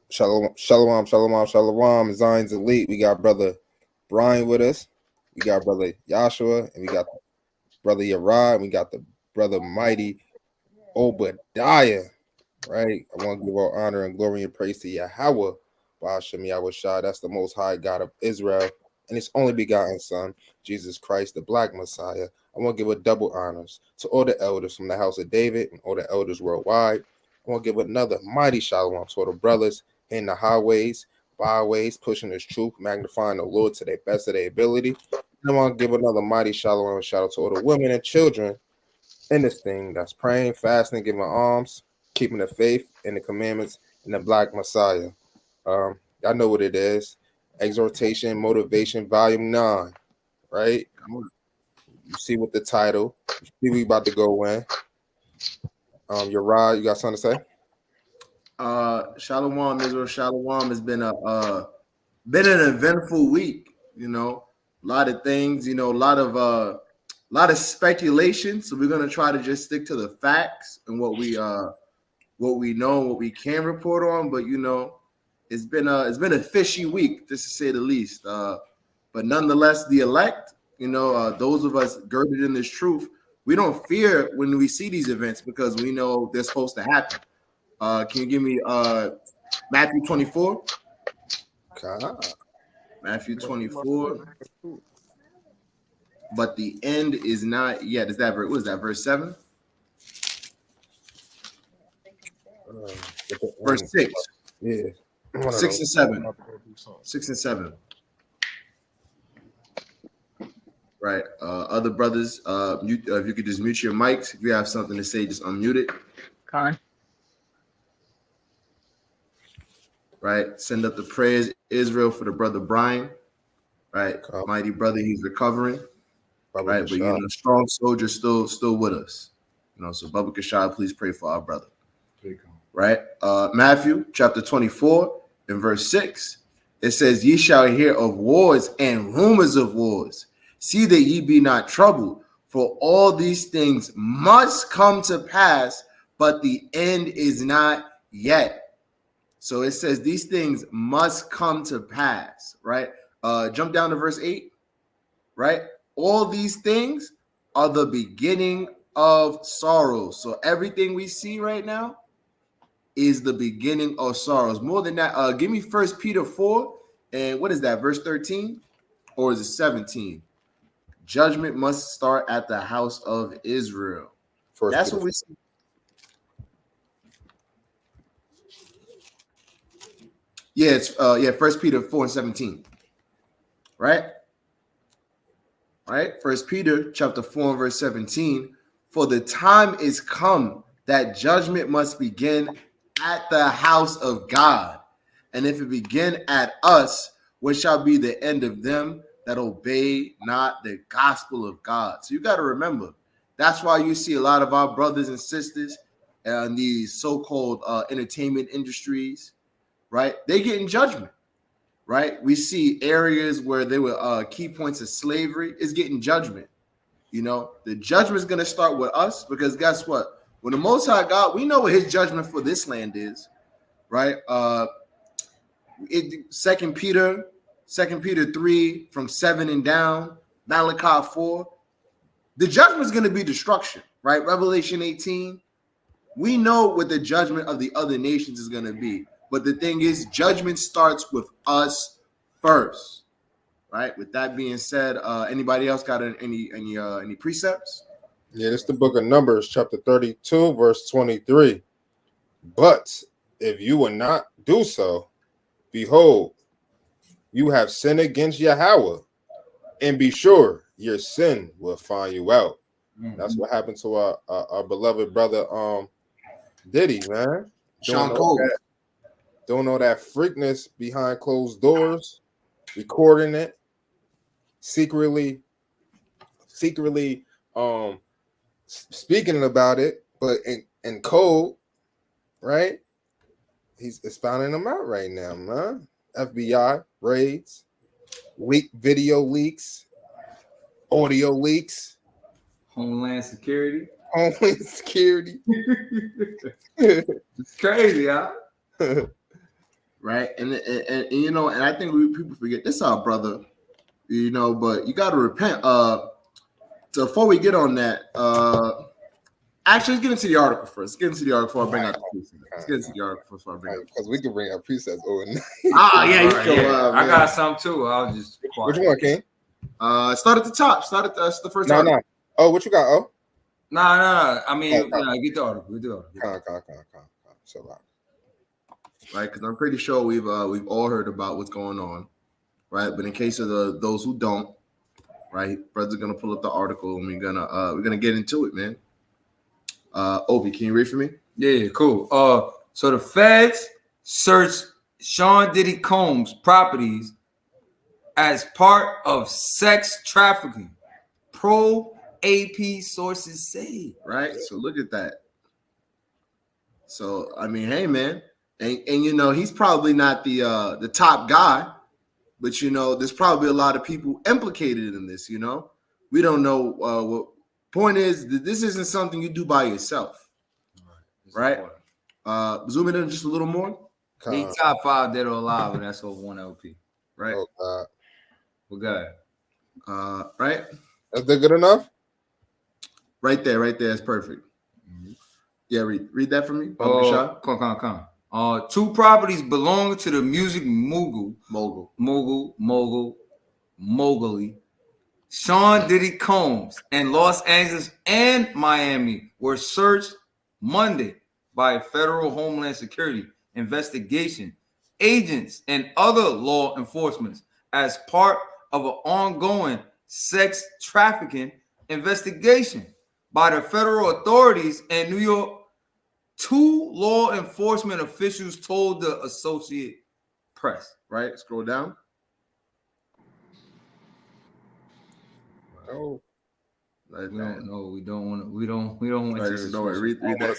Shalom, shalom, shalom, shalom. Zion's elite. We got brother Brian with us. We got brother Joshua, and we got brother Yarad. We got the brother Mighty Obadiah. Right. I want to give all honor and glory and praise to Yahweh, Ba'ashem Yahweh Shah. That's the Most High God of Israel, and His only begotten Son, Jesus Christ, the Black Messiah. I want to give a double honors to all the elders from the house of David and all the elders worldwide. I want to give another mighty shalom to all the brothers in the highways, byways, pushing His truth, magnifying the Lord to their best of their ability. And I want to give another mighty shalom and shout out to all the women and children in this thing that's praying, fasting, giving alms, keeping the faith and the commandments in the Black Messiah. I know what it is. Exhortation, Motivation, Volume 9, right? You see what the title. You see we about to go in. Uriah, you got something to say? Shalom, Israel. Shalom has been an eventful week. You know, a lot of things. You know, a lot of speculation. So we're gonna try to just stick to the facts and what we know and what we can report on. But you know, it's been a fishy week, just to say the least. But nonetheless, the elect, you know, those of us girded in this truth, we don't fear when we see these events because we know they're supposed to happen. Can you give me Matthew 24? God. Matthew 24. But the end is not yet. Is that what is that, verse 7? Verse 6. Yeah. 6 and 7. 6 and 7. Right. Other brothers, if you could just mute your mics. If you have something to say, just unmute it. Con. Right. Send up the prayers, Israel, for the brother Brian. Right. Mighty brother, he's recovering. Right. But you know, strong soldier still with us. You know, so Baba Kashad, please pray for our brother. Right. Matthew chapter 24 and verse 6. It says, "Ye shall hear of wars and rumors of wars. See that ye be not troubled, for all these things must come to pass, but the end is not yet." So it says these things must come to pass, right? Jump down to verse 8, right? All these things are the beginning of sorrows. So everything we see right now is the beginning of sorrows. More than that, give me 1 Peter 4, and what is that, verse 13? Or is it 17? Judgment must start at the house of Israel. That's what we see. Yeah, it's 1 Peter 4 and 17. Right? Right? 1 Peter chapter 4 and verse 17. For the time is come that judgment must begin at the house of God. And if it begin at us, what shall be the end of them that obey not the gospel of God? So you got to remember, that's why you see a lot of our brothers and sisters in these so-called entertainment industries, right? They get in judgment, right? We see areas where they were key points of slavery is getting judgment. You know, the judgment is going to start with us because guess what? When the Most High God, we know what His judgment for this land is, right? 2 Peter 3 from 7 and down, Malachi 4. The judgment is going to be destruction, right? Revelation 18. We know what the judgment of the other nations is going to be. But the thing is, judgment starts with us first, right? With that being said, anybody else got any precepts? Yeah, this is the book of Numbers, chapter 32, verse 23. But if you will not do so, behold, you have sinned against Yahweh, and be sure your sin will find you out. Mm-hmm. That's what happened to our beloved brother Diddy, man. Doing all that freakness behind closed doors, recording it, secretly speaking about it, but in code, right? It's finding them out right now, man. FBI raids, video leaks, audio leaks, Homeland Security. It's crazy, huh? right? And you know, and I think people forget this, our brother, you know, but you got to repent. So before we get on that, actually, let's get into the article first. Let's get into the article before I bring out the precepts. Let's get into the article before I bring out, because we can bring out precepts overnight. yeah, you can. I got some too. I'll just Which one, King? Start at the top. Start at the first. No. Oh, what you got? Oh, no. I mean, get the article. Get the article. So loud. Right, because I'm pretty sure we've all heard about what's going on, right? But in case of those who don't, right, brother's gonna pull up the article and we're gonna get into it, man. Obi, can you read for me? Yeah, cool. So the feds searched Sean Diddy Combs' properties as part of sex trafficking. Pro AP sources say. Right. So look at that. So I mean, hey man, and you know he's probably not the top guy, but you know there's probably a lot of people implicated in this. You know, we don't know what. Point is that this isn't something you do by yourself, right? Zoom in just a little more. He top 5 dead or alive, and that's over 1 LP, right? Oh God. We got right. Is that good enough? Right there. It's perfect. Mm-hmm. Yeah, read that for me. Come. 2 properties belong to the music mogul Sean Diddy Combs in Los Angeles and Miami were searched Monday by federal Homeland Security investigation agents and other law enforcement as part of an ongoing sex trafficking investigation by the federal authorities in New York. 2 law enforcement officials told the Associated Press. Right, scroll down. Oh, no, we don't want to. We don't want right, your subscription. read that.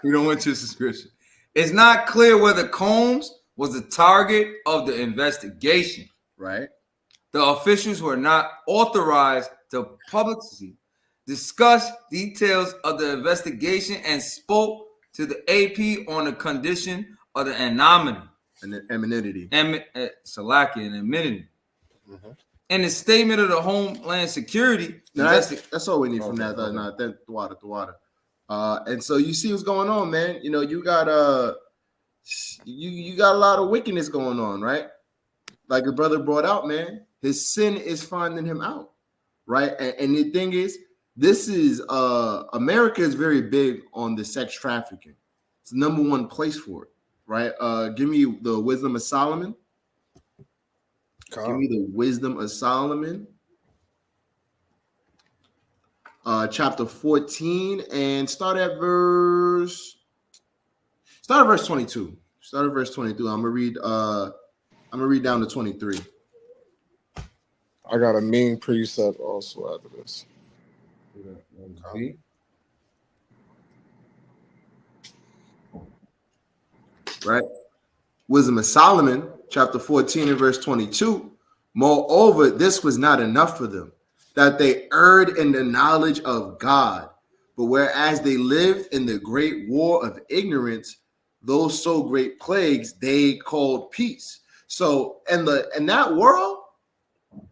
We don't want your subscription. It's not clear whether Combs was the target of the investigation. Right. The officials were not authorized to publicly discuss details of the investigation and spoke to the AP on the condition of the anonymity and the anonymity. Salaki and anonymity. Mm-hmm. In the statement of the Homeland Security, that's all we need from that. The water. And so you see what's going on, man. You know, you got you got a lot of wickedness going on, right? Like the brother brought out, man. His sin is finding him out, right? And the thing is, this is America is very big on the sex trafficking. It's the number 1 place for it, right? Give me the Wisdom of Solomon. Give me the Wisdom of Solomon, chapter 14, and start at verse 22. Start at verse 22. I'm gonna read down to 23. I got a mean precept also after this. Right? Wisdom of Solomon, chapter 14 and verse 22. Moreover, this was not enough for them, that they erred in the knowledge of God. But whereas they lived in the great war of ignorance, those so great plagues they called peace. So in that world,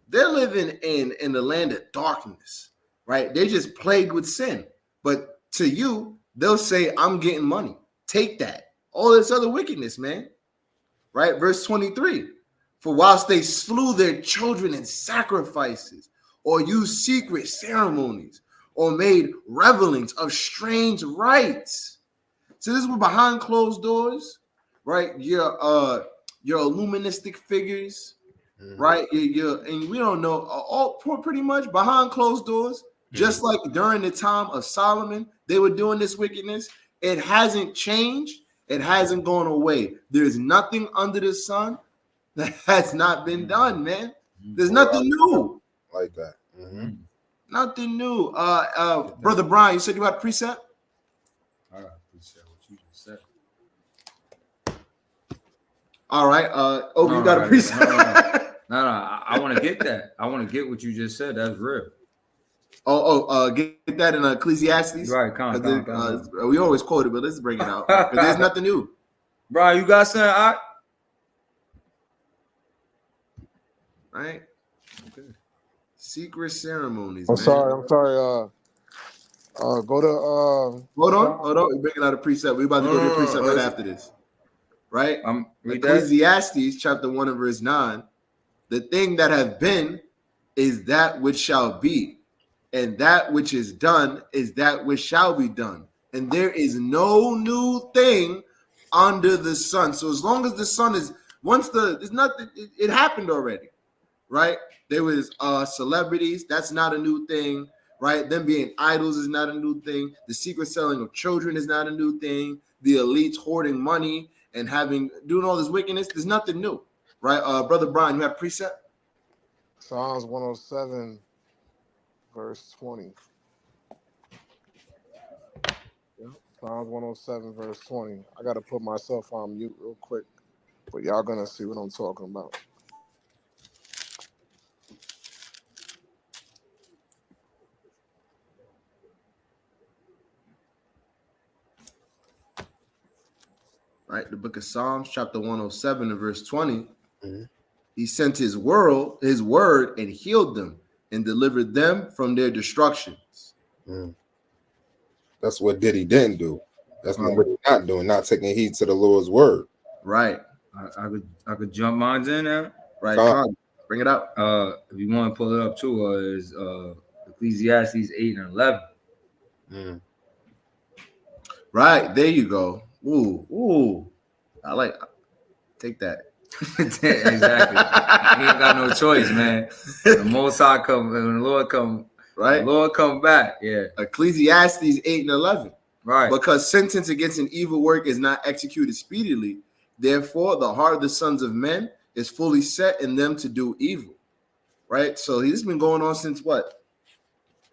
they're living in the land of darkness, right? They're just plagued with sin. But to you, they'll say, I'm getting money. Take that. All this other wickedness, man. Right? Verse 23. For whilst they slew their children in sacrifices, or used secret ceremonies, or made revelings of strange rites. So this was behind closed doors, right? Your illuministic figures, right? And we don't know, all pretty much behind closed doors, just like during the time of Solomon, they were doing this wickedness. It hasn't changed. It hasn't gone away. There's nothing under the sun that has not been done, man. There's nothing new. Like that. Mm-hmm. Nothing new. Brother Brian, you said you had a precept? I got a precept. What you just said. All right. You got a precept? No. I want to get that. I want to get what you just said. That's real. Get that in Ecclesiastes. Right, come. We always quote it, but let's bring it out because there's nothing new. Brian, you got something? Right? Okay. Secret ceremonies, I'm man. sorry. Go to Hold on. We're bringing out a precept. We're about to go to a precept right after this. Right? Ecclesiastes chapter 1 and verse 9. The thing that hath been is that which shall be, and that which is done is that which shall be done. And there is no new thing under the sun. So as long as the sun is there's nothing, it happened already, right? There was celebrities, that's not a new thing, right? Them being idols is not a new thing. The secret selling of children is not a new thing. The elites hoarding money and doing all this wickedness, there's nothing new, right? Brother Brian, you have a precept? Psalms 107, verse 20. Yeah. Psalms 107, verse 20. I got to put myself on mute real quick, but y'all going to see what I'm talking about. Right, the book of Psalms, chapter 107 and verse 20. Mm-hmm. He sent his word, and healed them and delivered them from their destructions. Mm. That's what Diddy didn't do. That's what he's not doing, not taking heed to the Lord's word. Right. I could jump mine in there. Right. Bring it up. If you want to pull it up too, is Ecclesiastes 8 and 11. Mm. Right, there you go. Ooh. Take that. Exactly. He ain't got no choice, man. The Most High come, when the Lord come, right? The Lord come back. Yeah. Ecclesiastes 8 and 11. Right. Because sentence against an evil work is not executed speedily. Therefore, the heart of the sons of men is fully set in them to do evil. Right. So this has been going on since what?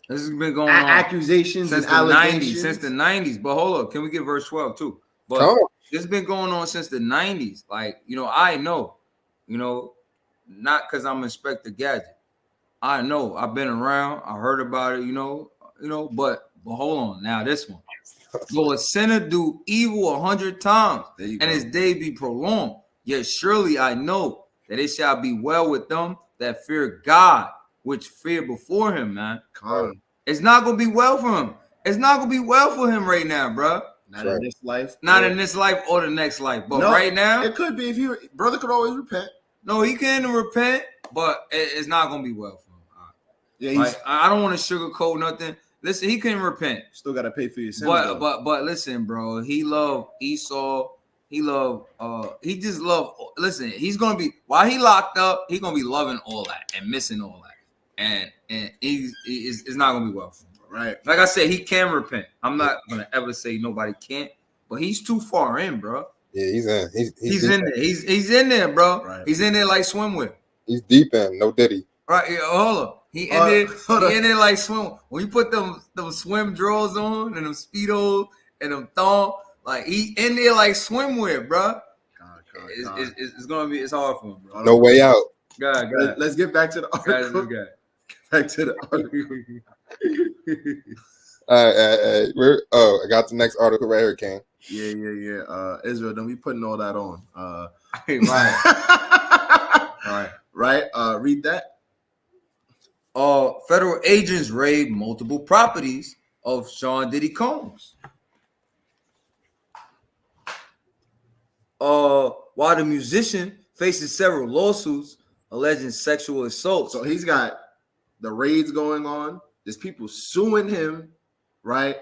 This has been going on accusations since and the allegations. 90s. Since the 90s. But hold up, can we get verse 12 too? But this has been going on since the 90s. Like, I know, not because I'm Inspector Gadget. I know. I've been around. I heard about it, but hold on. Now this one. Will a sinner do evil 100 times and his day be prolonged? Yet surely I know that it shall be well with them that fear God, which fear before him, man. It's not going to be well for him. It's not going to be well for him right now, bro. Not in this life. Not in this life or the next life. But right now. It could be if brother could always repent. No, he can repent, but it's not going to be well for him. Yeah, I don't want to sugarcoat nothing. Listen, he can repent. Still got to pay for your sins. But listen, bro. He loved Esau. He just loved. Listen, he's going to be, while he locked up, he's going to be loving all that and missing all that. And it's not going to be well for him. Right. Like I said, he can repent. I'm not gonna ever say nobody can't, but he's too far in, bro. Yeah, he's in. He's in there. He's in there, bro. Right. He's in there like swimwear. He's deep in. No Diddy. Right. Yeah, hold up. He in there like swim. When you put them swim drawers on and them speedos and them thong, like he in there like swimwear, bro. It's gonna be. It's hard for him, bro. No way out. God. Let's get back to the article. Back to the article. I got the next article right here, King. Yeah. Israel, don't be putting all that on. Right. Read that. Federal agents raid multiple properties of Sean Diddy Combs. While the musician faces several lawsuits alleging sexual assault. So he's got the raids going on. There's people suing him, right,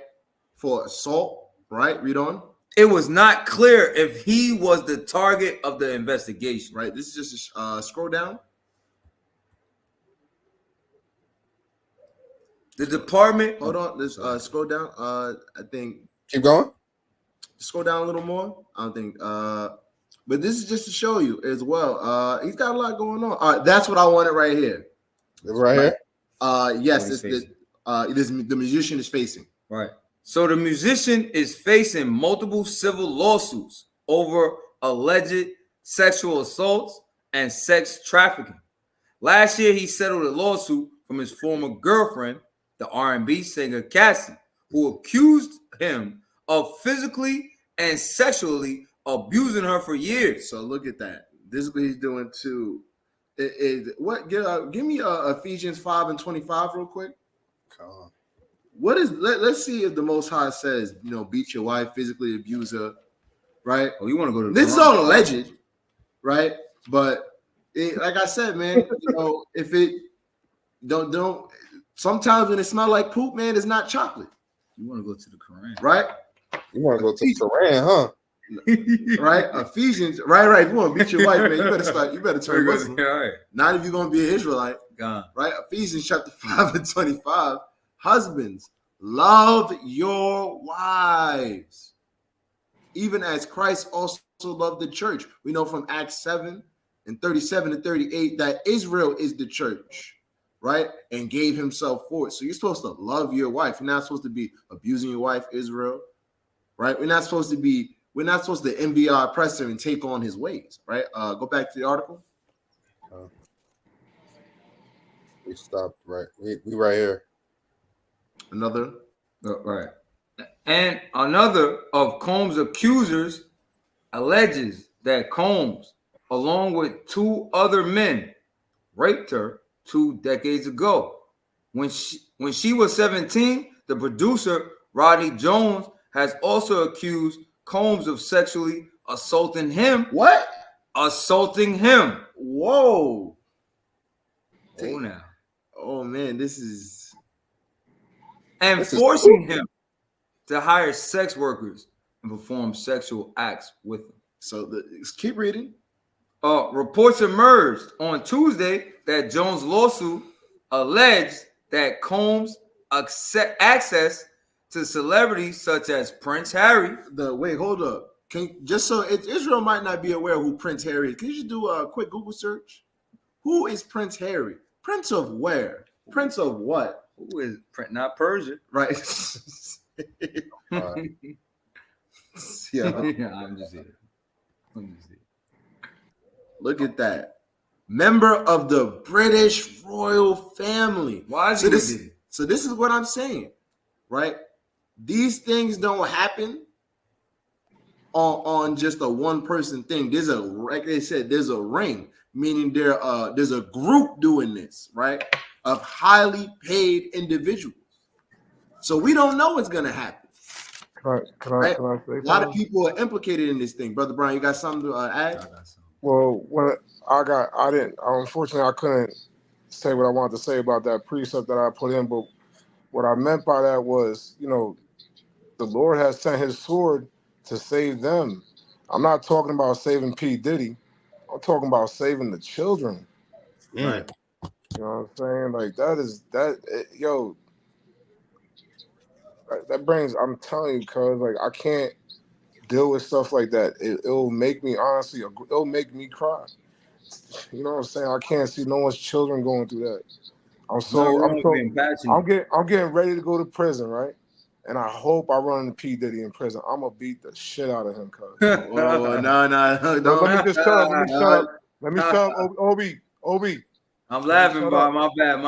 for assault, right? Read on. It was not clear if he was the target of the investigation. Right. This is just a scroll down. The department. Hold on. Let's scroll down. I think. Keep going. Scroll down a little more. I don't think. But this is just to show you as well. He's got a lot going on. All right, that's what I wanted right here. Right here. Yes, the musician is facing. Right. So the musician is facing multiple civil lawsuits over alleged sexual assaults and sex trafficking. Last year, he settled a lawsuit from his former girlfriend, the R&B singer Cassie, who accused him of physically and sexually abusing her for years. So look at that. This is what he's doing to What? Give me Ephesians 5:25 real quick. What is? Let's see if the Most High says, beat your wife, physically abuse her, right? Oh, you want to go to this? Is all alleged, right? But like I said, man, if it don't. Sometimes when it smells like poop, man, it's not chocolate. You want to go to the Quran, right? You want to go to the Quran, huh? Right? Ephesians, right. If you want to beat your wife, man, you better turn Muslim. Right. Not if you're going to be an Israelite. God. Right? Ephesians chapter 5:25. Husbands, love your wives, even as Christ also loved the church. We know from Acts 7:37-38 that Israel is the church, right? And gave himself for it. So you're supposed to love your wife. You're not supposed to be abusing your wife, Israel, right? We're not supposed to envy our oppressor and take on his ways, right? Go back to the article. We stopped right. We right here. Another. Right. And another of Combs' accusers alleges that Combs, along with 2 other men, raped her 2 decades ago. When she was 17, the producer, Rodney Jones, has also accused Combs of sexually assaulting him. What? Assaulting him. Whoa. Oh, now. Oh, man, this is... And forcing him to hire sex workers and perform sexual acts with them. So keep reading. Reports emerged on Tuesday that Jones' lawsuit alleged that Combs' access to celebrities such as Prince Harry. Wait, hold up. Israel might not be aware of who Prince Harry is. Can you just do a quick Google search? Who is Prince Harry? Prince of where? Prince of what? Who is Prince? Not Persia, right? Yeah, I'm just here. Look at that. Member of the British royal family. Why is So this is what I'm saying, right? These things don't happen on just a one-person thing. Like they said, there's a ring, meaning there's a group doing this, right? Of highly paid individuals. So we don't know what's gonna happen. Can I say something? A lot of people are implicated in this thing. Brother Brian, you got something to add? Well, unfortunately I couldn't say what I wanted to say about that precept that I put in, but what I meant by that was, the Lord has sent his sword to save them. I'm not talking about saving P. Diddy. I'm talking about saving the children. Right. You know what I'm saying? Like that brings, I'm telling you, cuz like I can't deal with stuff like that. It'll make me it'll make me cry. You know what I'm saying? I can't see no one's children going through that. I'm getting ready to go to prison, right? And I hope I run into P. Diddy in prison. I'm gonna beat the shit out of him, cuz. No. Let me just shut up. Let me shut up. Obi. I'm laughing, bro. My bad.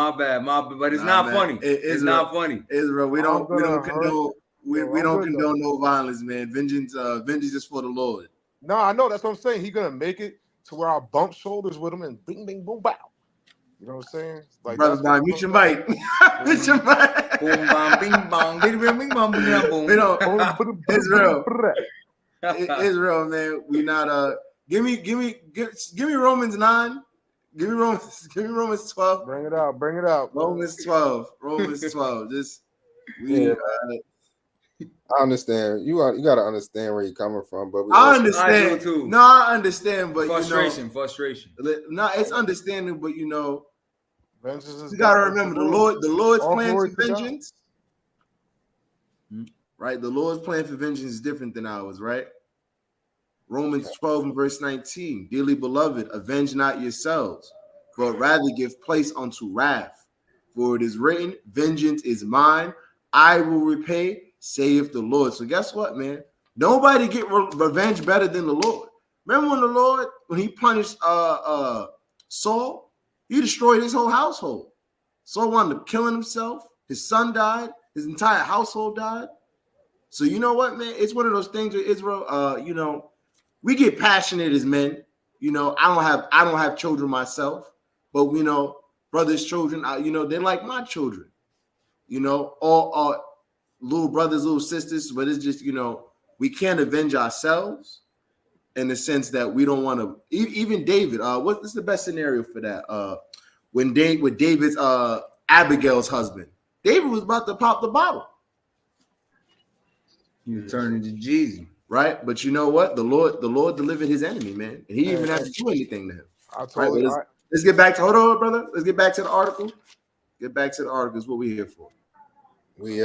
But it's not funny. It's not funny. Israel, we don't condone no violence, man. Vengeance is for the Lord. No, I know. That's what I'm saying. He's gonna make it to where I bump shoulders with him and bing, bing, boom, bow. You know what I'm saying? Like, brother, Brian, mute your mic. Mute your mic. Boom, bang, bing, bong, bing, bing, bong, boom. Israel, man. We not give me Romans 9. Give me Romans 12. Bring it out. Romans 12. Just I understand. You got to understand where you're coming from, but I understand. I do too. No, I understand, but frustration. No, it's understanding, but you got to remember the Lord's plan for vengeance. Right? The Lord's plan for vengeance is different than ours, right? Romans 12 and verse 19. Dearly beloved, avenge not yourselves, but rather give place unto wrath. For it is written, vengeance is mine, I will repay, saith the Lord. So guess what, man? Nobody get revenge better than the Lord. Remember when he punished Saul, he destroyed his whole household. Saul wound up killing himself. His son died. His entire household died. So you know what, man? It's one of those things with Israel. We get passionate as men. I don't have children myself, but brothers' children, they're like my children. All little brothers, little sisters, but it's just we can't avenge ourselves in the sense that we don't want to. Even David, what's the best scenario for that? With David's Abigail's husband, David was about to pop the bottle. You turn into Jesus, right? But you know what? The Lord delivered his enemy, man, and he didn't even have to do anything to him. Let's get back to hold on, brother. Let's get back to the article. Get back to the article. Is what we're here for. We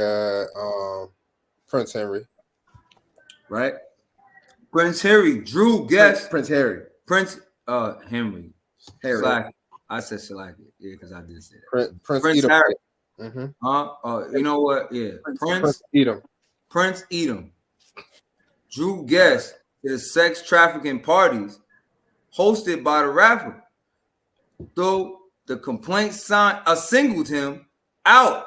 Prince Henry, right? Prince Harry, Drew guest. Prince Harry. Prince Henry. Harry. Slack. I said Slack. Yeah, because I did say that. Prince Harry. Mm-hmm. You know what? Yeah. Prince Edom. Prince Edom. Drew guest is sex trafficking parties hosted by the rapper. Though the complaint singled him out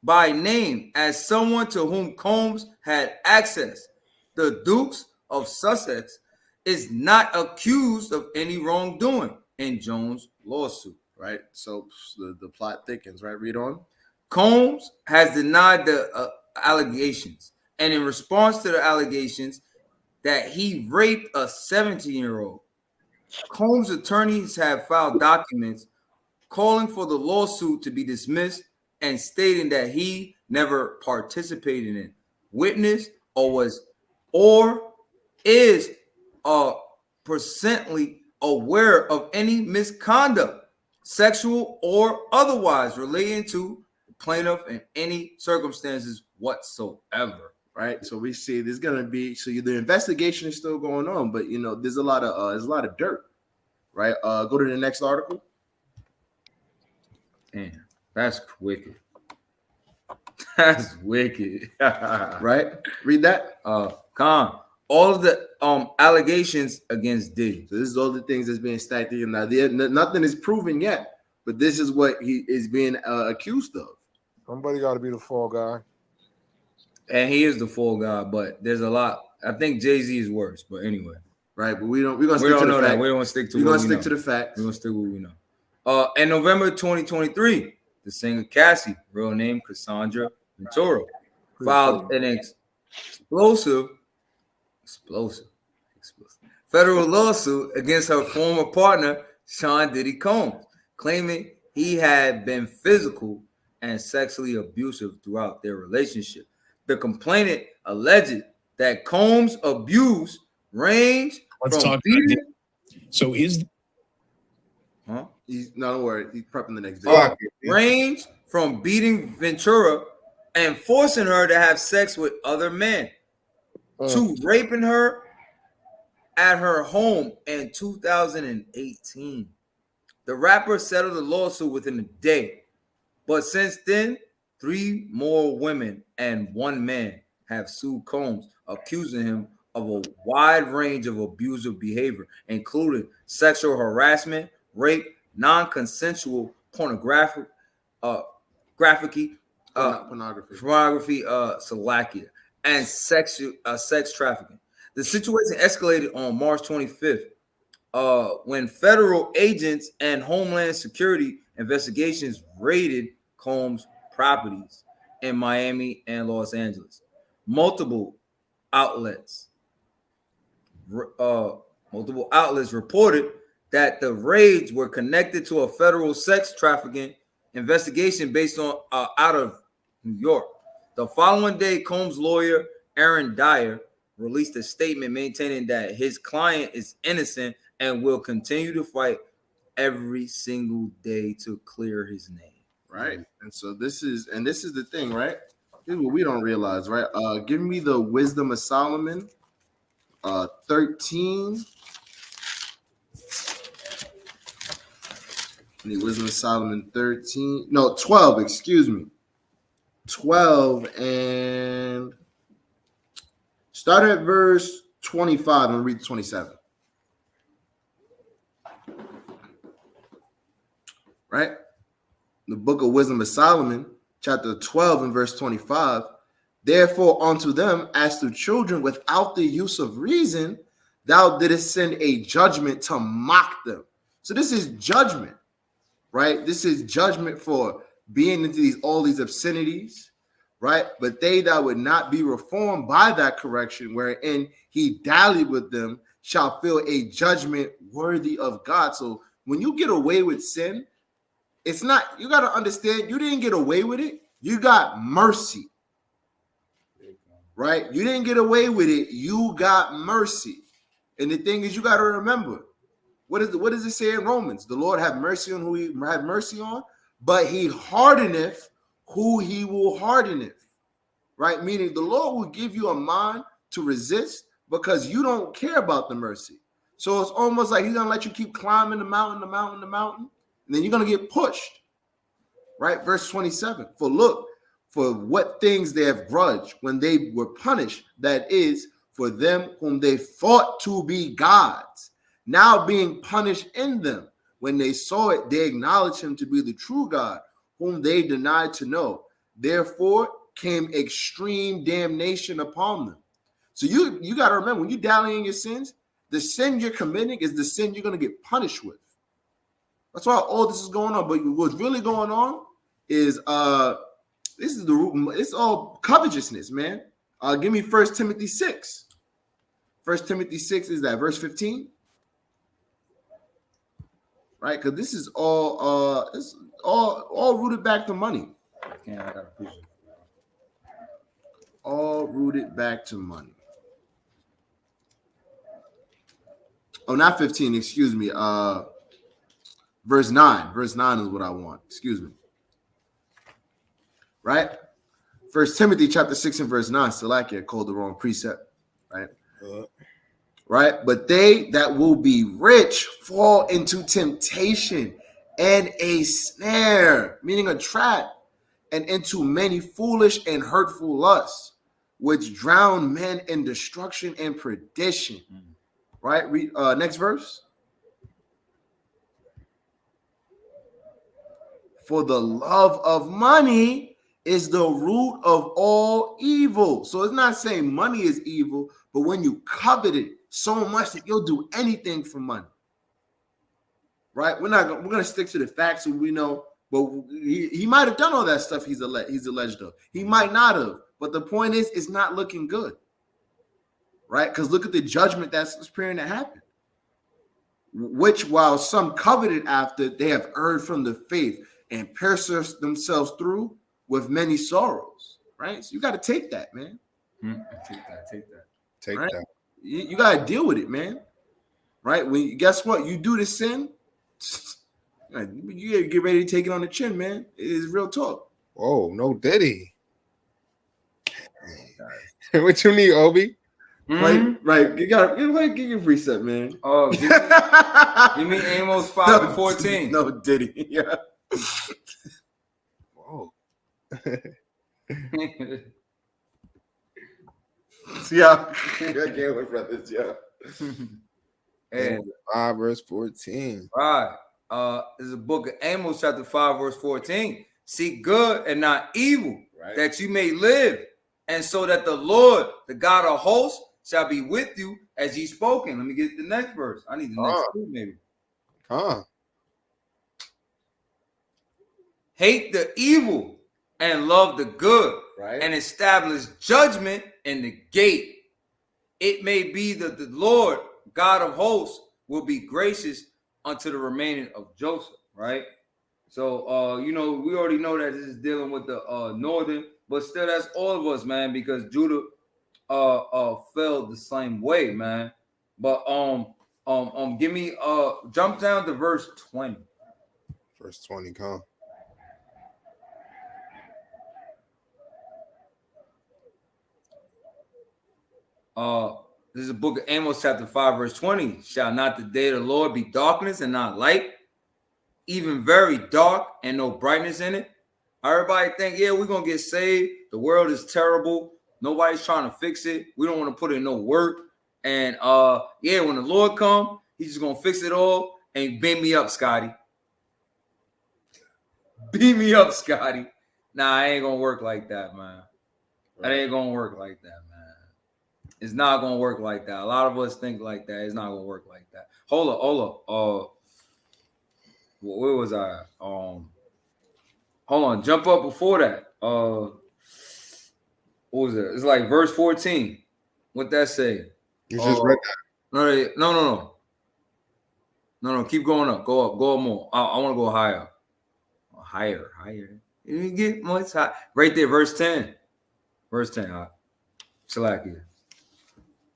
by name as someone to whom Combs had access, the Dukes of Sussex is not accused of any wrongdoing in Jones' lawsuit. Right. So the plot thickens. Right. Read on. Combs has denied the allegations, and in response to the allegations that he raped a 17-year-old, Combs' attorneys have filed documents calling for the lawsuit to be dismissed and stating that he never participated in, witnessed, or is presently aware of any misconduct, sexual or otherwise, relating to the plaintiff in any circumstances whatsoever. Right. So we see there's gonna be the investigation is still going on, but there's a lot of dirt. Right. Go to the next article. Damn, that's wicked. That's wicked. Right. Read that. Khan. All of the allegations against Diddy. So this is all the things that's being stacked in. Now, nothing is proven yet, but this is what he is being accused of. Somebody got to be the fall guy. And he is the fall guy, but there's a lot. I think Jay-Z is worse, but anyway. Right, but we're gonna stick to the fact. We're gonna stick to we're gonna stick to the facts. We're gonna stick with what we know. In November 2023, the singer Cassie, real name Cassandra Ventura, filed an explosive federal lawsuit against her former partner, Sean Diddy Combs, claiming he had been physical and sexually abusive throughout their relationship. The complainant alleged that Combs' abuse ranged from beating. So is he's not worried. He's prepping the next day. Ranged from beating Ventura and forcing her to have sex with other men to raping her at her home in 2018. The rapper settled the lawsuit within a day, but since then, 3 more women and 1 man have sued Combs, accusing him of a wide range of abusive behavior, including sexual harassment, rape, non-consensual pornography, Slovakia, and sex trafficking. The situation escalated on March 25th when federal agents and Homeland Security investigations raided Combs' properties in Miami and Los Angeles. Multiple outlets reported that the raids were connected to a federal sex trafficking investigation based on out of New York. The following day, Combs' lawyer Aaron Dyer released a statement maintaining that his client is innocent and will continue to fight every single day to clear his name. Right. And so this is the thing, right? This is what we don't realize, right? Give me the Wisdom of Solomon 13. The Wisdom of Solomon 13. No, 12, excuse me. 12 and start at verse 25 and read 27. Right? The book of Wisdom of Solomon, chapter 12 and verse 25. Therefore, unto them, as to children without the use of reason, thou didst send a judgment to mock them. So this is judgment. right? This is judgment for being into all these obscenities, right? But they that would not be reformed by that correction, wherein he dallied with them, shall feel a judgment worthy of God. So when you get away with sin, it's not, you got to understand, you didn't get away with it. You got mercy, right? You didn't get away with it. You got mercy. And the thing is, you got to remember, what does it say in Romans? The Lord have mercy on who he have mercy on, but he hardeneth who he will hardeneth, right? Meaning the Lord will give you a mind to resist because you don't care about the mercy. So it's almost like he's going to let you keep climbing the mountain, and then you're going to get pushed, right? Verse 27, for look, for what things they have grudged when they were punished, that is, for them whom they thought to be gods, now being punished in them. When they saw it, they acknowledged him to be the true God, whom they denied to know. Therefore came extreme damnation upon them. So you got to remember, when you dally in your sins, the sin you're committing is the sin you're going to get punished with. That's why all this is going on. But what's really going on is this is the root. It's all covetousness, man. Give me 1 Timothy 6. 1 Timothy 6 is that verse 15, right? Because this is all it's all rooted back to money. All rooted back to money. Oh, not 15. Excuse me. Verse 9. Verse 9 is what I want. Excuse me. Right. 1 Timothy chapter 6 and verse 9. Salakia called the wrong precept. Right. Right. But they that will be rich fall into temptation and a snare, meaning a trap, and into many foolish and hurtful lusts, which drown men in destruction and perdition. Right. Read next verse. For the love of money is the root of all evil. So it's not saying money is evil, but when you covet it so much that you'll do anything for money. Right? We're gonna stick to the facts and we know, but he might have done all that stuff he's alleged of. He might not have, but the point is, it's not looking good. Right? Because look at the judgment that's preparing to happen. Which, while some coveted after, they have erred from the faith and pierced themselves through with many sorrows. Right? So you got to take that, man. Take right? that. You got to deal with it, man. Right? When guess what? You do the sin, you get ready to take it on the chin, man. It is real talk. Oh, no Diddy. What you need, Obi? Right. You got to get your precept, man. Oh, give me Amos 5 and 14. No Diddy. Yeah. Whoa. Yeah. I can't wait for this. Yeah. And 5 verse 14. right. This is a book of Amos, chapter 5, verse 14. Seek good and not evil, Right. that you may live, and so that the Lord, the God of hosts, shall be with you as ye spoken. Let me get the next verse. I need the next two, maybe. Hate the evil and love the good, Right. and establish judgment in the gate. It may be that the Lord, God of hosts, will be gracious unto the remaining of Joseph, right? So, we already know that this is dealing with the northern, but still, that's all of us, man, because Judah fell the same way, man. But give me jump down to verse 20. Verse 20, come. This is a book of Amos, chapter 5, verse 20. Shall not the day of the Lord be darkness and not light, even very dark and no brightness in it? Everybody think, yeah, we're gonna get saved. The world is terrible. Nobody's trying to fix it. We don't want to put in no work. And when the Lord come, he's just gonna fix it all and beam me up, Scotty. Beam me up, Scotty. Nah, I ain't gonna work like that, man. That ain't gonna work like that, man. It's not gonna work like that. A lot of us think like that. It's not gonna work like that. Hold up. where was I? Hold on, jump up before that. What was it? It's like verse 14. What that say? You just read that. No. Keep going up. Go up more. I want to go higher. Higher. You get much high. Right there, verse 10. Verse 10. Salakia.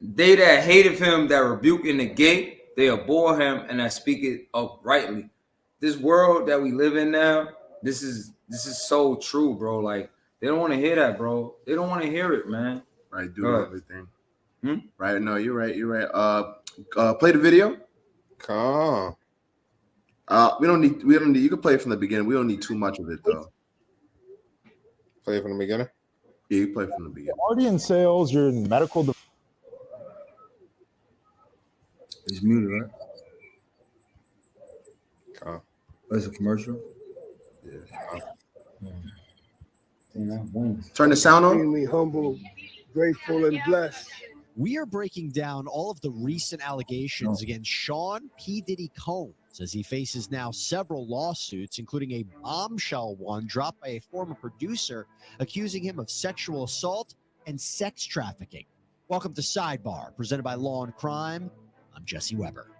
They that hated him, that rebuke in the gate, they abhor him, and that speak it uprightly. This world that we live in now, this is so true, bro. Like, they don't want to hear that, bro. They don't want to hear it, man. Right, do everything. Right, no, you're right. Play the video. Come. We don't need. You can play it from the beginning. We don't need too much of it though. Play it from the beginning. Yeah, you play from the beginning. Already in sales, you're in medical. It's muted, right? Come. Oh, it's a commercial. Turn the sound on. Extremely humble, grateful, and blessed. We are breaking down all of the recent allegations against Sean P. Diddy Combs as he faces now several lawsuits, including a bombshell one dropped by a former producer accusing him of sexual assault and sex trafficking. Welcome to Sidebar, presented by Law and Crime. I'm Jesse Weber.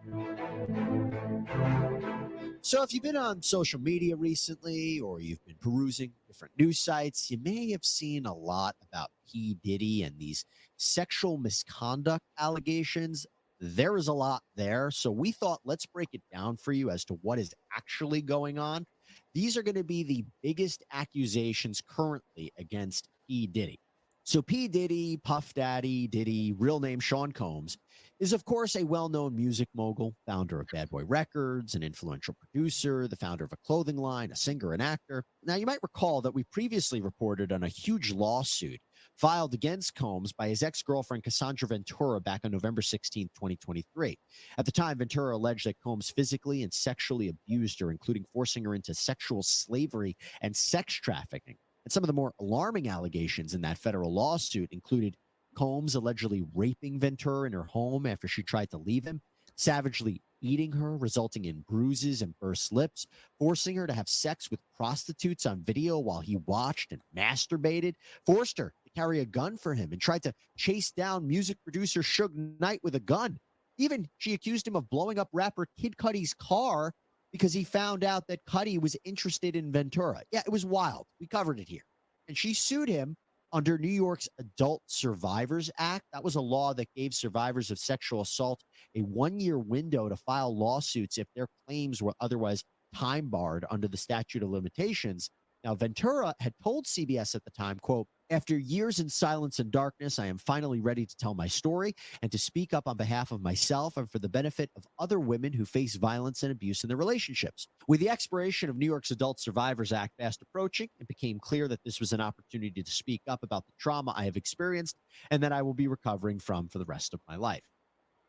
So if you've been on social media recently or you've been perusing different news sites, you may have seen a lot about P. Diddy and these sexual misconduct allegations. There is a lot there. So we thought, let's break it down for you as to what is actually going on. These are going to be the biggest accusations currently against P. Diddy. So P. Diddy, Puff Daddy, Diddy, real name Sean Combs, is of course a well-known music mogul, founder of Bad Boy Records, an influential producer, the founder of a clothing line, a singer, an actor. Now, you might recall that we previously reported on a huge lawsuit filed against Combs by his ex-girlfriend Cassandra Ventura back on November 16, 2023. At the time, Ventura alleged that Combs physically and sexually abused her, including forcing her into sexual slavery and sex trafficking. And some of the more alarming allegations in that federal lawsuit included Combs allegedly raping Ventura in her home after she tried to leave him, savagely beating her, resulting in bruises and burst lips, forcing her to have sex with prostitutes on video while he watched and masturbated, forced her to carry a gun for him, and tried to chase down music producer Suge Knight with a gun. Even she accused him of blowing up rapper Kid Cudi's car because he found out that Cudi was interested in Ventura. Yeah, it was wild. We covered it here. And she sued him under New York's Adult Survivors Act. That was a law that gave survivors of sexual assault a 1-year window to file lawsuits if their claims were otherwise time barred under the statute of limitations. Now, Ventura had told CBS at the time, quote, "After years in silence and darkness, I am finally ready to tell my story and to speak up on behalf of myself and for the benefit of other women who face violence and abuse in their relationships." With the expiration of New York's Adult Survivors Act fast approaching, it became clear that this was an opportunity to speak up about the trauma I have experienced and that I will be recovering from for the rest of my life.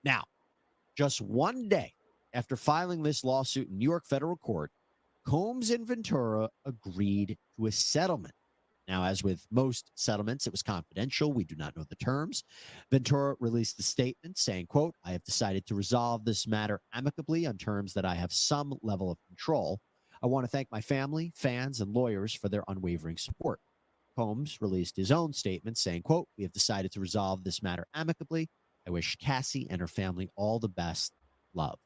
Now, just one day after filing this lawsuit in New York federal court, Combs and Ventura agreed to a settlement. Now, as with most settlements, it was confidential. We do not know the terms. Ventura released a statement saying, quote, "I have decided to resolve this matter amicably on terms that I have some level of control. I want to thank my family, fans, and lawyers for their unwavering support." Combs released his own statement saying, quote, "We have decided to resolve this matter amicably. I wish Cassie and her family all the best. Love."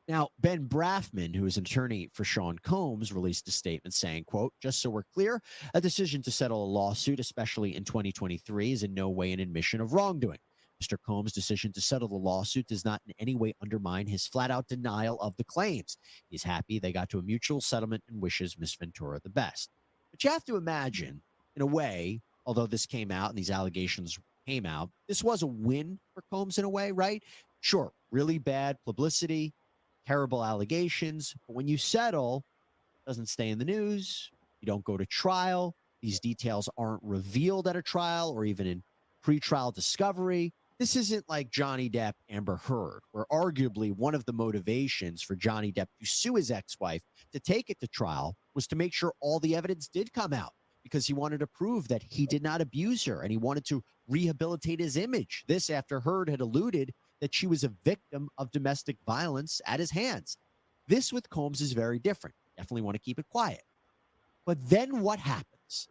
Now, Ben Brafman, who is an attorney for Sean Combs, released a statement saying, quote, "Just so we're clear, a decision to settle a lawsuit, especially in 2023, is in no way an admission of wrongdoing. Mr. Combs' decision to settle the lawsuit does not in any way undermine his flat-out denial of the claims. He's happy they got to a mutual settlement and wishes Miss Ventura the best." But you have to imagine, in a way, although this came out and these allegations came out, this was a win for Combs in a way, right? Sure, really bad publicity, terrible allegations, but when you settle, it doesn't stay in the news. You don't go to trial. These details aren't revealed at a trial or even in pretrial discovery. This isn't like Johnny Depp, Amber Heard, where arguably one of the motivations for Johnny Depp to sue his ex-wife to take it to trial was to make sure all the evidence did come out because he wanted to prove that he did not abuse her and he wanted to rehabilitate his image. This after Heard had alluded that she was a victim of domestic violence at his hands. This with Combs is very different. definitely want to keep it quiet. But then what happens?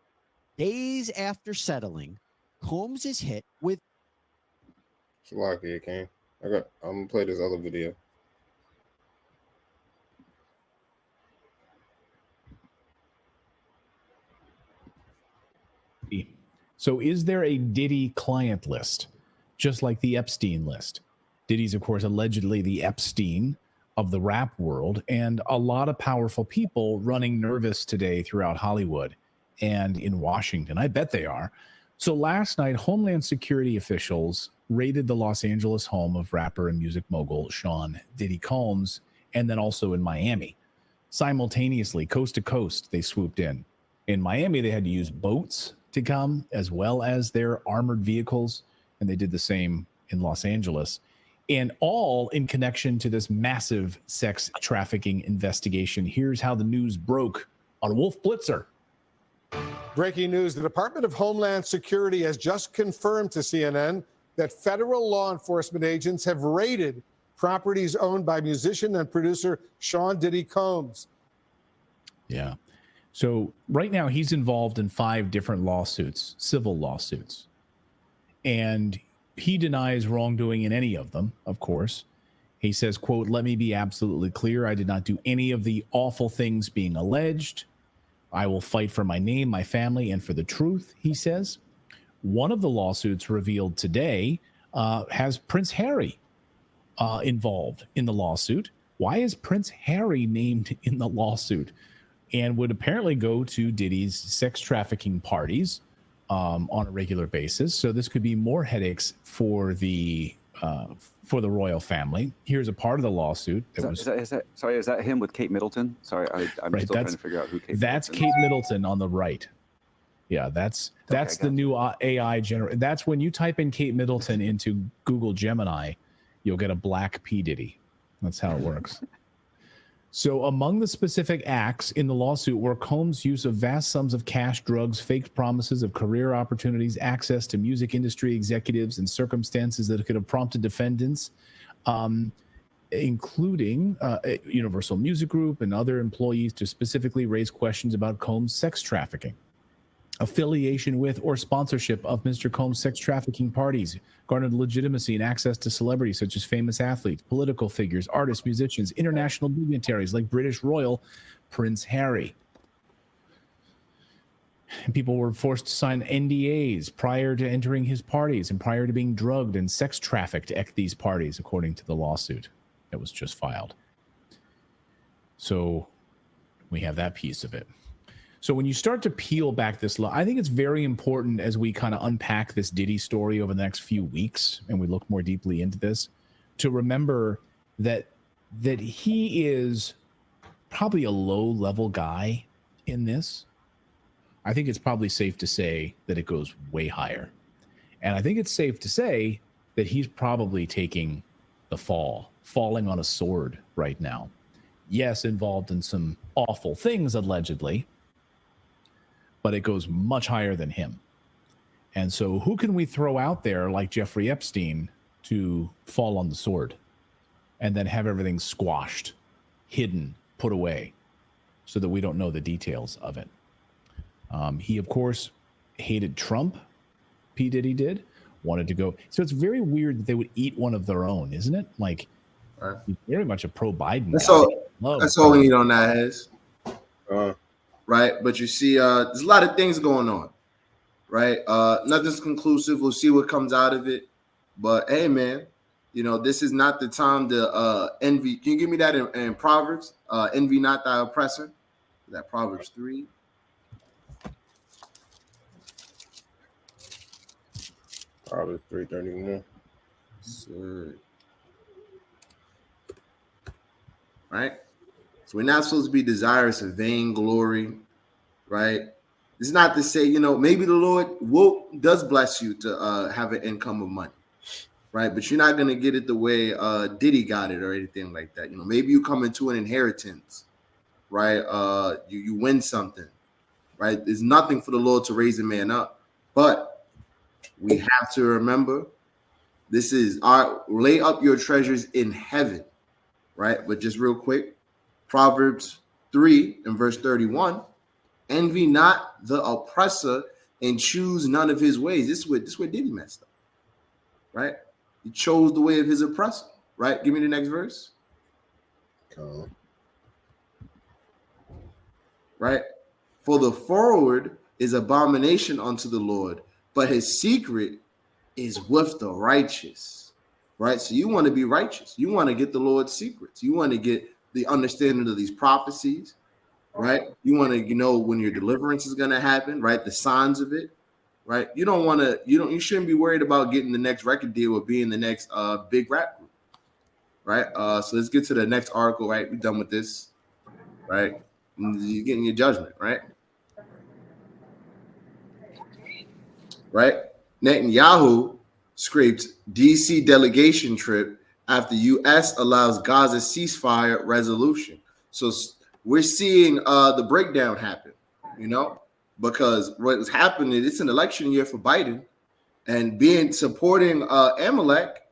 Days after settling, Combs is hit with. Shalaki, King. I'm gonna play this other video. So is there a Diddy client list, just like the Epstein list? Diddy's, of course, allegedly the Epstein of the rap world, and a lot of powerful people running nervous today throughout Hollywood and in Washington. I bet they are. So last night, Homeland Security officials raided the Los Angeles home of rapper and music mogul Sean Diddy Combs, and then also in Miami. Simultaneously, coast to coast, they swooped in. In Miami, they had to use boats to come, as well as their armored vehicles, and they did the same in Los Angeles, and all in connection to this massive sex trafficking investigation. Here's how the news broke on Wolf Blitzer. Breaking news, the Department of Homeland Security has just confirmed to CNN that federal law enforcement agents have raided properties owned by musician and producer Sean Diddy Combs. Yeah. So right now he's involved in 5 different lawsuits, civil lawsuits. And he denies wrongdoing in any of them, of course. He says, quote, "Let me be absolutely clear. I did not do any of the awful things being alleged. I will fight for my name, my family, and for the truth," he says. One of the lawsuits revealed today has Prince Harry involved in the lawsuit. Why is Prince Harry named in the lawsuit? And would apparently go to Diddy's sex trafficking parties on a regular basis. So this could be more headaches for the royal family. Here's a part of the lawsuit. Is that him with Kate Middleton? Sorry, I'm right, still trying to figure out who Kate. That's Middleton Kate Middleton on the right. Yeah, that's the new AI generator. That's when you type in Kate Middleton into Google Gemini, you'll get a black P Diddy. That's how it works. So among the specific acts in the lawsuit were Combs' use of vast sums of cash, drugs, fake promises of career opportunities, access to music industry executives, and circumstances that could have prompted defendants, including Universal Music Group and other employees, to specifically raise questions about Combs' sex trafficking, affiliation with or sponsorship of Mr. Combs' sex trafficking parties, garnered legitimacy and access to celebrities such as famous athletes, political figures, artists, musicians, international dignitaries like British royal Prince Harry. And people were forced to sign NDAs prior to entering his parties and prior to being drugged and sex trafficked at these parties, according to the lawsuit that was just filed. So we have that piece of it. So when you start to peel back this law, I think it's very important as we kind of unpack this Diddy story over the next few weeks and we look more deeply into this, to remember that he is probably a low-level guy in this. I think it's probably safe to say that it goes way higher. And I think it's safe to say that he's probably taking the falling on a sword right now. Yes, involved in some awful things, allegedly, but it goes much higher than him. And so who can we throw out there like Jeffrey Epstein to fall on the sword and then have everything squashed, hidden, put away so that we don't know the details of it? He, of course, hated Trump. P. Diddy did. Wanted to go. So it's very weird that they would eat one of their own, isn't it? Like, he's very much a pro-Biden guy. That's all we need on that is. Right, but you see, there's a lot of things going on, right? Nothing's conclusive. We'll see what comes out of it. But hey, man, this is not the time to envy. Can you give me that in Proverbs? Envy not thy oppressor. Is that Proverbs 3? Proverbs 3:31. Right. So we're not supposed to be desirous of vainglory, right? It's not to say, maybe the Lord does bless you to have an income of money, right? But you're not going to get it the way Diddy got it or anything like that. Maybe you come into an inheritance, right? You win something, right? There's nothing for the Lord to raise a man up. But we have to remember, this is lay up your treasures in heaven, right? But just real quick, Proverbs 3 and verse 31, envy not the oppressor and choose none of his ways. This is where Diddy messed up, right? He chose the way of his oppressor, right? Give me the next verse. Right? For the forward is abomination unto the Lord, but his secret is with the righteous, right? So you want to be righteous. You want to get the Lord's secrets. You want to get the understanding of these prophecies, right? You want to know when your deliverance is going to happen, right? The signs of it, right? You shouldn't be worried about getting the next record deal or being the next big rap group, right? So let's get to the next article, right? We're done with this, right? You're getting your judgment, right? Right? Netanyahu scraped DC delegation trip after U.S. allows Gaza ceasefire resolution. So we're seeing the breakdown happen, because what's happening, it's an election year for Biden, and supporting Amalek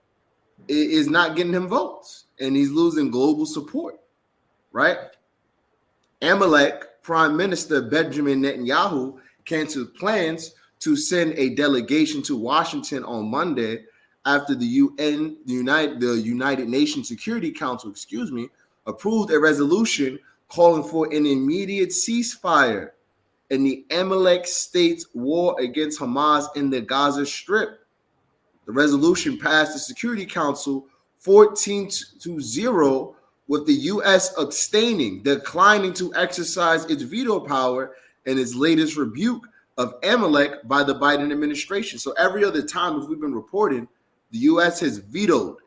is not getting him votes, and he's losing global support, right? Amalek Prime Minister Benjamin Netanyahu canceled plans to send a delegation to Washington on Monday after the United Nations Security Council, approved a resolution calling for an immediate ceasefire in the Amalek state's war against Hamas in the Gaza Strip. The resolution passed the Security Council 14-0, with the U.S. declining to exercise its veto power in its latest rebuke of Amalek by the Biden administration. So every other time, if we've been reporting, the U.S. has vetoed.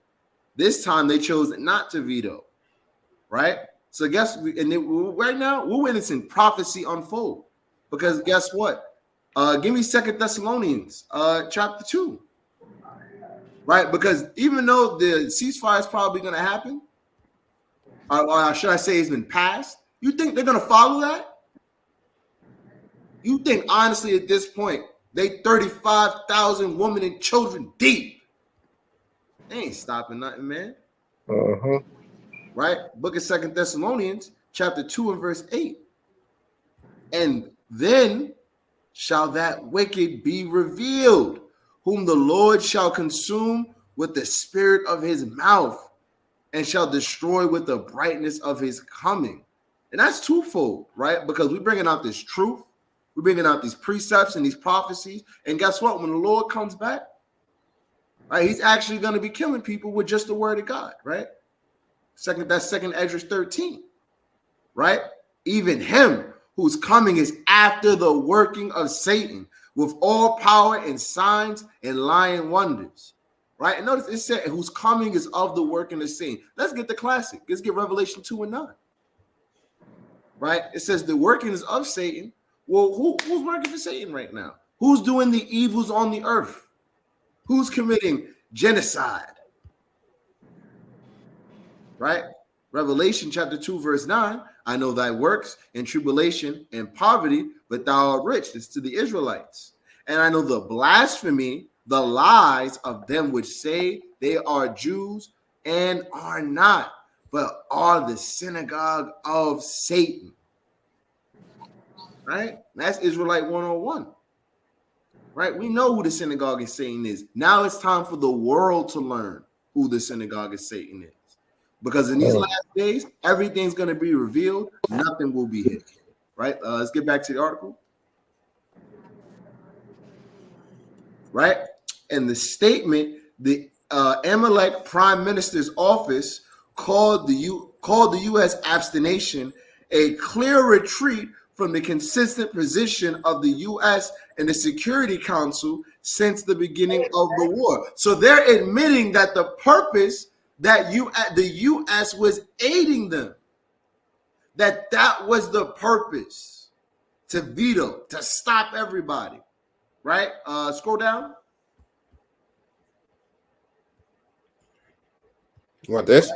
This time they chose not to veto, right? So right now we're witnessing prophecy unfold, because guess what? Give me 2 Thessalonians chapter 2, right? Because even though the ceasefire is probably going to happen, or should I say it's been passed, you think they're going to follow that? You think, honestly, at this point, they 35,000 women and children deep. They ain't stopping nothing, man. Right? Book of 2 Thessalonians, chapter 2 and verse 8. And then shall that wicked be revealed, whom the Lord shall consume with the spirit of his mouth, and shall destroy with the brightness of his coming. And that's twofold, right? Because we're bringing out this truth. We're bringing out these precepts and these prophecies. And guess what? When the Lord comes back, right, he's actually going to be killing people with just the word of God, right? That's 2 Esdras 13, right? Even him whose coming is after the working of Satan, with all power and signs and lying wonders. Right? And notice it said whose coming is of the working of Satan. Let's get the classic. Let's get Revelation 2 and 9. Right? It says the working is of Satan. Well, who's working for Satan right now? Who's doing the evils on the earth? Who's committing genocide? Right? Revelation chapter 2, verse 9. I know thy works and tribulation and poverty, but thou art rich. It's to the Israelites. And I know the blasphemy, the lies of them which say they are Jews and are not, but are the synagogue of Satan. Right? That's Israelite 101. Right? We know who the synagogue of Satan is. Now it's time for the world to learn who the synagogue of Satan is. Because in these last days, everything's going to be revealed. Nothing will be hidden. Right? Let's get back to the article. Right? And the statement, the Amalek Prime Minister's office called the U.S. abstination a clear retreat from the consistent position of the U.S. and the Security Council since the beginning of the war. So they're admitting that the purpose that the U.S. was aiding them, that was the purpose, to veto, to stop everybody. Right? Scroll down. You want this?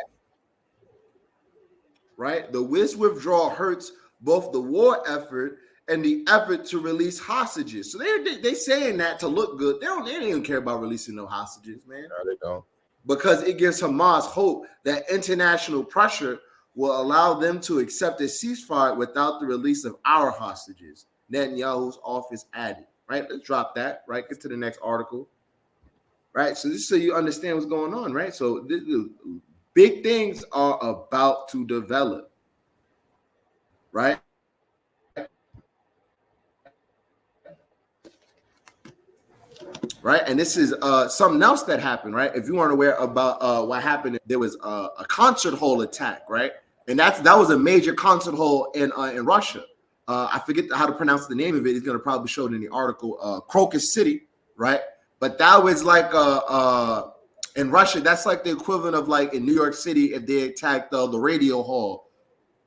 Right? The withdrawal hurts both the war effort and the effort to release hostages. So they saying that to look good. They don't even care about releasing no hostages, man. No, they don't. Because it gives Hamas hope that international pressure will allow them to accept a ceasefire without the release of our hostages. Netanyahu's office added. Right? Let's drop that. Right? Get to the next article. Right? So this is so you understand what's going on. Right? So this, big things are about to develop. Right? Right, and this is something else that happened. Right, if you weren't aware about what happened, there was a concert hall attack. Right, and that was a major concert hall in Russia. I forget how to pronounce the name of it. It's going to probably show it in the article. Crocus City, right? But that was like in Russia. That's like the equivalent of like in New York City if they attacked the Radio Hall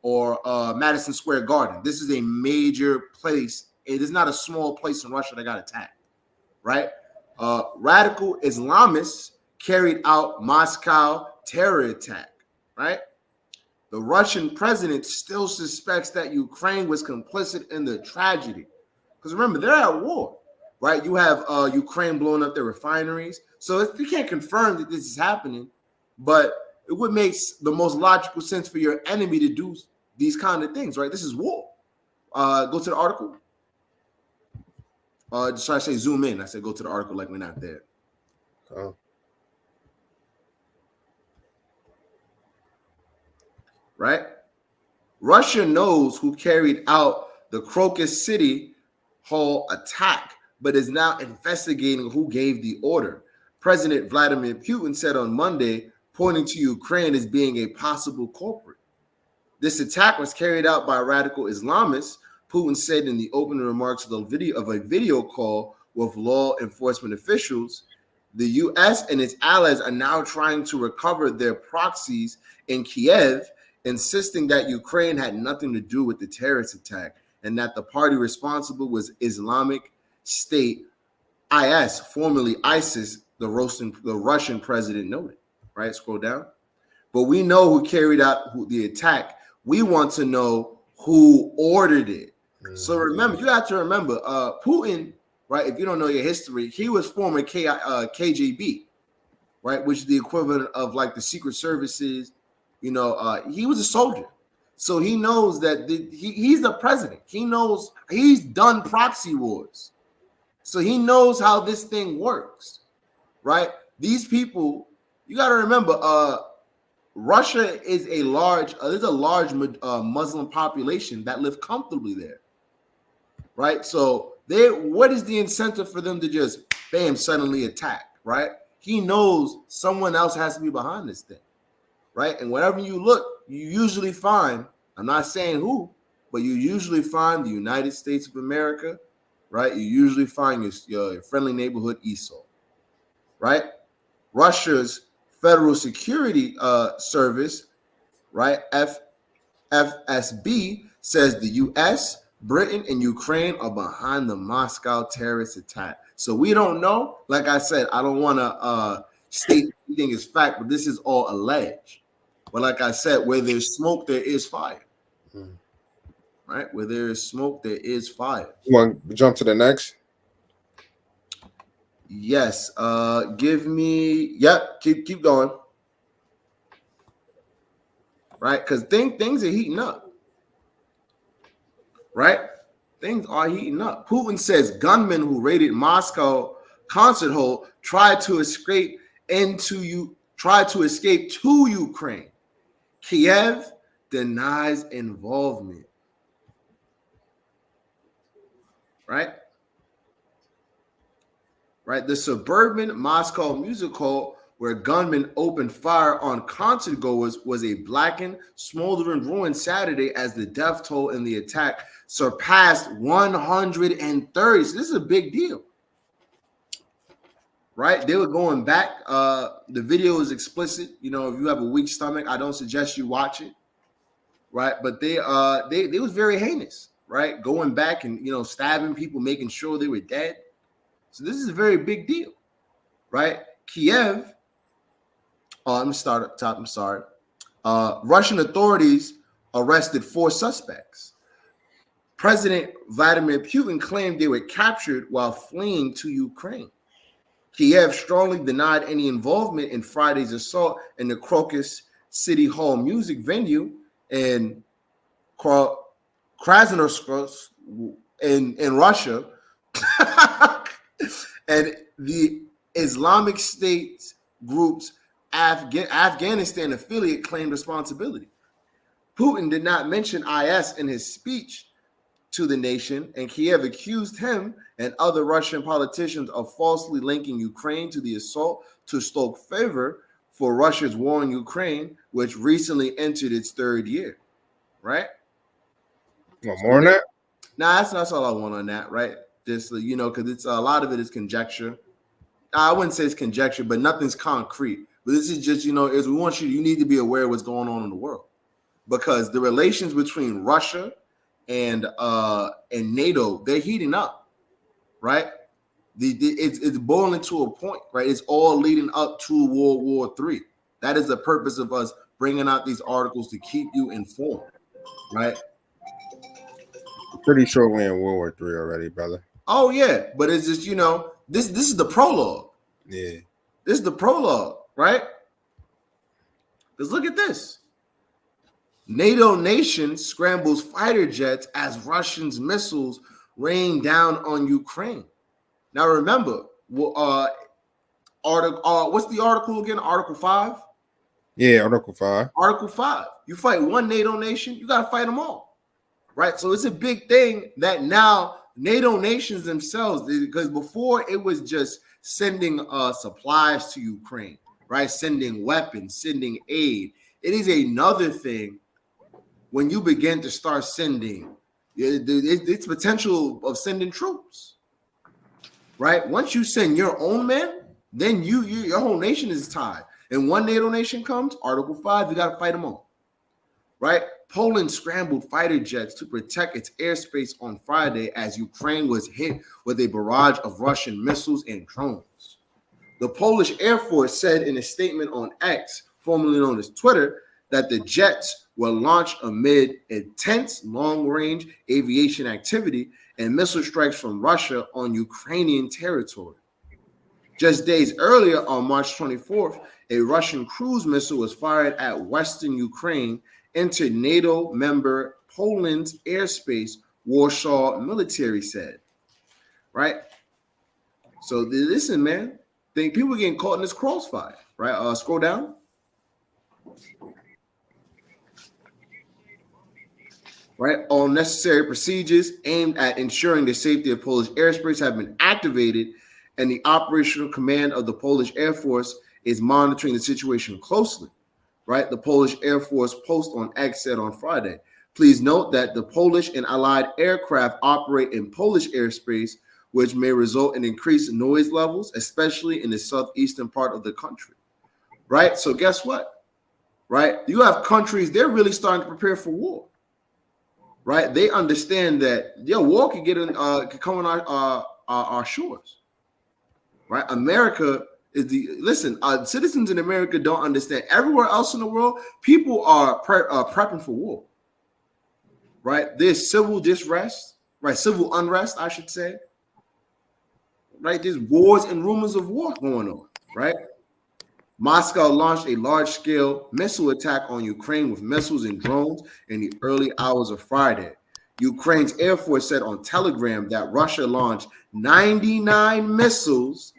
or Madison Square Garden. This is a major place. It is not a small place in Russia that got attacked. Right. Radical Islamists carried out Moscow terror attack, right? The Russian president still suspects that Ukraine was complicit in the tragedy. Because remember, they're at war, right? You have Ukraine blowing up their refineries. So you can't confirm that this is happening, but it would make the most logical sense for your enemy to do these kind of things, right? This is war. Go to the article. Just try to say zoom in. I said go to the article like we're not there. Oh. Right? Russia knows who carried out the Crocus City Hall attack, but is now investigating who gave the order. President Vladimir Putin said on Monday, pointing to Ukraine as being a possible culprit. This attack was carried out by radical Islamists, Putin said in the opening remarks of a video call with law enforcement officials. The U.S. and its allies are now trying to recover their proxies in Kiev, insisting that Ukraine had nothing to do with the terrorist attack and that the party responsible was Islamic State, IS, formerly ISIS, the Russian president noted. Right, scroll down. But we know who carried out the attack. We want to know who ordered it. So remember, you have to remember, Putin, right? If you don't know your history, he was former KGB, right? Which is the equivalent of like the secret services. You know, he was a soldier. So he knows that he's the president. He knows he's done proxy wars. So he knows how this thing works, right? These people, you got to remember, Russia is a large, there's a large Muslim population that live comfortably there. Right, so what is the incentive for them to just bam suddenly attack? Right, he knows someone else has to be behind this thing, right? And whenever you look, you usually find, I'm not saying who, but you usually find the United States of America, right? You usually find your friendly neighborhood Esau, right? Russia's Federal Security Service, right? FSB says the U.S., Britain, and Ukraine are behind the Moscow terrorist attack. So we don't know. Like I said, I don't want to state anything is fact, but this is all alleged. But like I said, where there's smoke, there is fire. Right? Where there is smoke, there is fire. You want to jump to the next? Yes. Give me. Yep. Keep going. Right? Because things are heating up. Right? Things are heating up. Putin says gunmen who raided Moscow concert hall tried to escape to Ukraine. Kiev denies involvement. Right? Right? The suburban Moscow music hall where gunmen opened fire on concert goers was a blackened, smoldering ruin Saturday as the death toll in the attack surpassed 130. So this is a big deal. Right? They were going back. The video is explicit. You know, if you have a weak stomach, I don't suggest you watch it. Right? But they was very heinous, right? Going back and, you know, stabbing people, making sure they were dead. So this is a very big deal. Right? Kiev. Let me start up top. I'm sorry. Russian authorities arrested 4 suspects. President Vladimir Putin claimed they were captured while fleeing to Ukraine. Kiev strongly denied any involvement in Friday's assault in the Crocus City Hall music venue. and Krasnodarsk in Russia, and the Islamic State group's Afghanistan affiliate claimed responsibility. Putin did not mention IS in his speech to the nation, and Kiev accused him and other Russian politicians of falsely linking Ukraine to the assault to stoke favor for Russia's war in Ukraine, which recently entered its third year. Right? Want more on that? Nah, that's all I want on that, right? Just because it's a lot of it is conjecture. I wouldn't say it's conjecture, but nothing's concrete. But this is just, is we want you need to be aware of what's going on in the world, because the relations between Russia and NATO, they're heating up, right? It's boiling to a point, right? It's all leading up to World War III. That is the purpose of us bringing out these articles, to keep you informed, right? I'm pretty sure we're in World War III already, brother. Oh yeah, but it's just this is the prologue. Yeah, this is the prologue, right? Because look at this. NATO nation scrambles fighter jets as Russians' missiles rain down on Ukraine. Now remember, what's the article again? Article 5? Yeah, Article 5. Article 5. You fight one NATO nation, you got to fight them all, right? So it's a big thing that now NATO nations themselves, because before it was just sending supplies to Ukraine, right? Sending weapons, sending aid. It is another thing when you begin to start sending, it's potential of sending troops, right? Once you send your own men, then your whole nation is tied. And one NATO nation comes, Article 5, you got to fight them all, right? Poland scrambled fighter jets to protect its airspace on Friday as Ukraine was hit with a barrage of Russian missiles and drones. The Polish Air Force said in a statement on X, formerly known as Twitter, that the jets were launched amid intense long-range aviation activity and missile strikes from Russia on Ukrainian territory. Just days earlier, on March 24th, a Russian cruise missile was fired at western Ukraine, entered NATO member Poland's airspace, Warsaw military said. Right? So listen, man. Think people getting caught in this crossfire, right? Scroll down. Right? All necessary procedures aimed at ensuring the safety of Polish airspace have been activated, and the operational command of the Polish Air Force is monitoring the situation closely. Right? The Polish Air Force post on X said on Friday, please note that the Polish and Allied aircraft operate in Polish airspace, which may result in increased noise levels, especially in the southeastern part of the country. Right? So guess what? Right? You have countries, they're really starting to prepare for war. Right? They understand that war could could come on our shores. Right? America is citizens in America don't understand. Everywhere else in the world, people are prepping for war. Right? There's civil unrest, I should say. Right? There's wars and rumors of war going on. Right? Moscow launched a large-scale missile attack on Ukraine with missiles and drones in the early hours of Friday. Ukraine's Air Force said on Telegram that Russia launched 99 missiles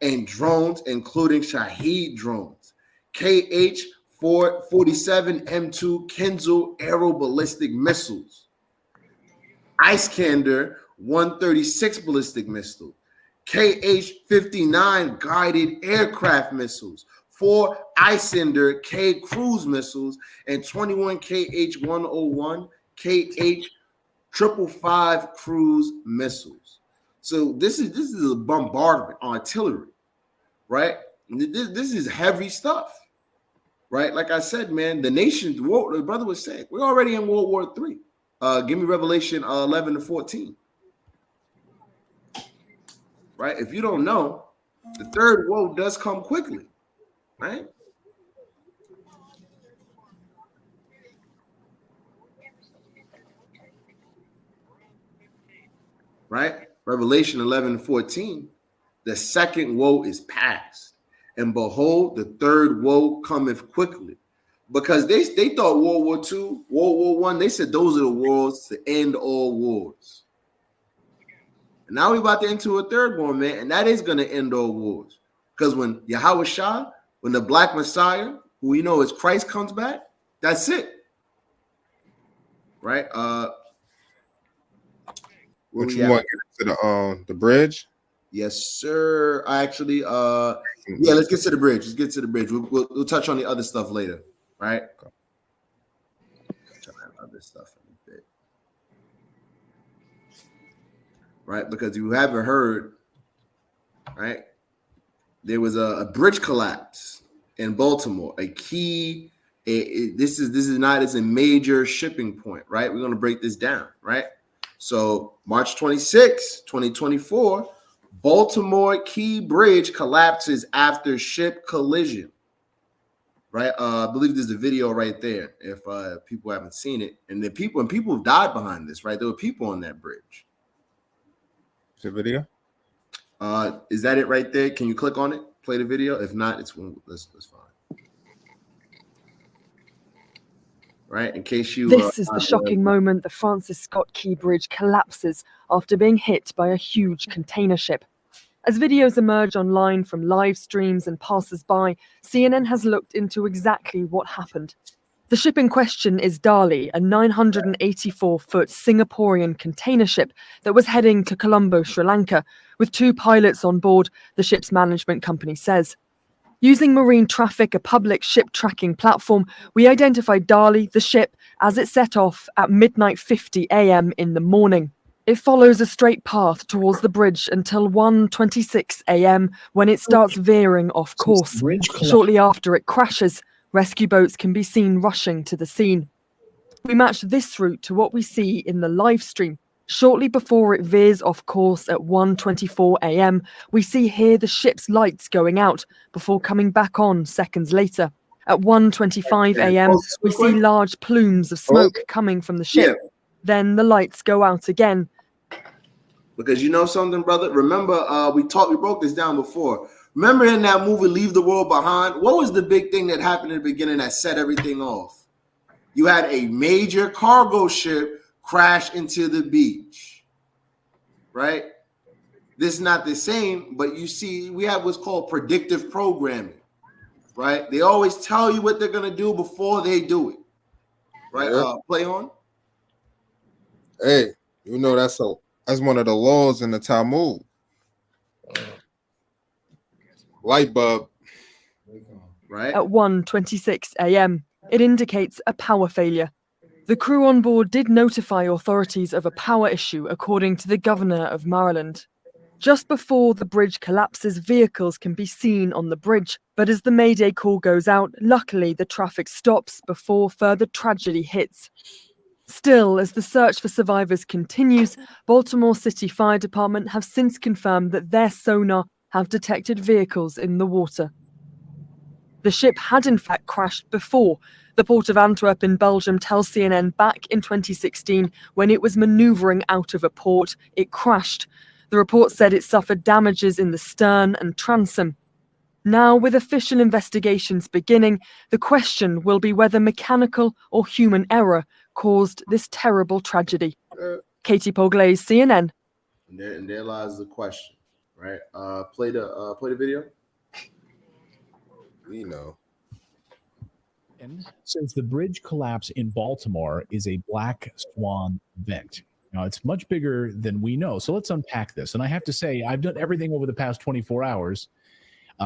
and drones, including Shahed drones, KH-47 M2 Kinzhal aeroballistic missiles, Iskander 136 ballistic missile, KH-59 guided aircraft missiles, 4 Iskander K cruise missiles, and 21 KH-101 KH-555 cruise missiles. So this is a bombardment, artillery, right? This is heavy stuff, right? Like I said, man, the brother was saying, we're already in World War III. Give me Revelation 11 to 14. Right? If you don't know, the third woe does come quickly, right? Right? Revelation 11 and 14, the second woe is past. And behold, the third woe cometh quickly. because they thought World War II, World War One, they said those are the wars to end all wars. And now we're about to enter a third one, man, and that is going to end all wars. Because when Yahweh Shah, when the Black Messiah, who we know as Christ, comes back, that's it. Right? What you want to get to the bridge? Yes, sir. I actually, let's get to the bridge. Let's get to the bridge. We'll touch on the other stuff later, right? Okay. Touch on that other stuff in a bit, right? Because you haven't heard, right? There was a bridge collapse in Baltimore. A key. This is not as a major shipping point, right? We're gonna break this down, right? So March 26, 2024. Baltimore Key Bridge collapses after ship collision. Right, I believe there's a video right there. If people haven't seen it, and people have died behind this. Right, there were people on that bridge. Is the video? Is that it right there? Can you click on it? Play the video. If not, it's fine. Right, in case you. This is the shocking moment the Francis Scott Key Bridge collapses after being hit by a huge container ship. As videos emerge online from live streams and passers-by, CNN has looked into exactly what happened. The ship in question is Dali, a 984-foot Singaporean container ship that was heading to Colombo, Sri Lanka, with 2 pilots on board, the ship's management company says. Using Marine Traffic, a public ship tracking platform, we identified Dali, the ship, as it set off at midnight 50 a.m. in the morning. It follows a straight path towards the bridge until 1:26 a.m. when it starts veering off course. Shortly after it crashes, rescue boats can be seen rushing to the scene. We matched this route to what we see in the live stream. Shortly before it veers off course at 1:24 a.m, we see here the ship's lights going out before coming back on seconds later. At 1:25 a.m, we see large plumes of smoke coming from the ship. Then the lights go out again. Because you know something, brother? Remember, we broke this down before. Remember in that movie, Leave the World Behind? What was the big thing that happened in the beginning that set everything off? You had a major cargo ship crash into the beach, right? This is not the same, but you see, we have what's called predictive programming, right? They always tell you what they're going to do before they do it, right? Yeah. Play on. Hey, you know that's one of the laws in the Talmud. Light bulb. Right. At 1:26 a.m, it indicates a power failure. The crew on board did notify authorities of a power issue, according to the governor of Maryland. Just before the bridge collapses, vehicles can be seen on the bridge, but as the Mayday call goes out, luckily the traffic stops before further tragedy hits. Still, as the search for survivors continues, Baltimore City Fire Department have since confirmed that their sonar have detected vehicles in the water. The ship had in fact crashed before. The port of Antwerp in Belgium tells CNN back in 2016, when it was maneuvering out of a port, it crashed. The report said it suffered damages in the stern and transom. Now, with official investigations beginning, the question will be whether mechanical or human error caused this terrible tragedy. Katie Poglaze, CNN. And there lies the question, right? Play the video. We know. Since the bridge collapse in Baltimore is a black swan event. Now, it's much bigger than we know. So let's unpack this. And I have to say, I've done everything over the past 24 hours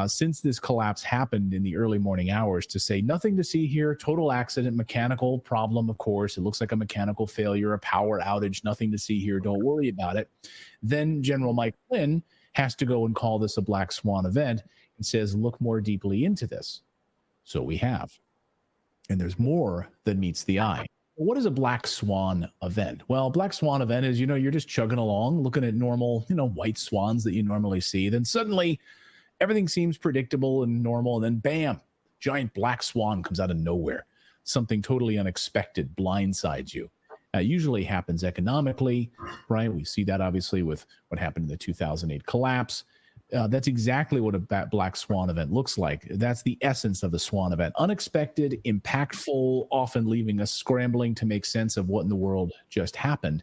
since this collapse happened in the early morning hours to say nothing to see here, total accident, mechanical problem, of course. It looks like a mechanical failure, a power outage, nothing to see here. Don't worry about it. Then General Mike Flynn has to go and call this a black swan event and says, look more deeply into this. So we have. And there's more than meets the eye. What is a black swan event? Well, black swan event is, you're just chugging along, looking at normal, white swans that you normally see. Then suddenly everything seems predictable and normal. And then bam, giant black swan comes out of nowhere. Something totally unexpected blindsides you. Usually happens economically, right? We see that obviously with what happened in the 2008 collapse. That's exactly what a Black Swan event looks like. That's the essence of the Swan event. Unexpected, impactful, often leaving us scrambling to make sense of what in the world just happened.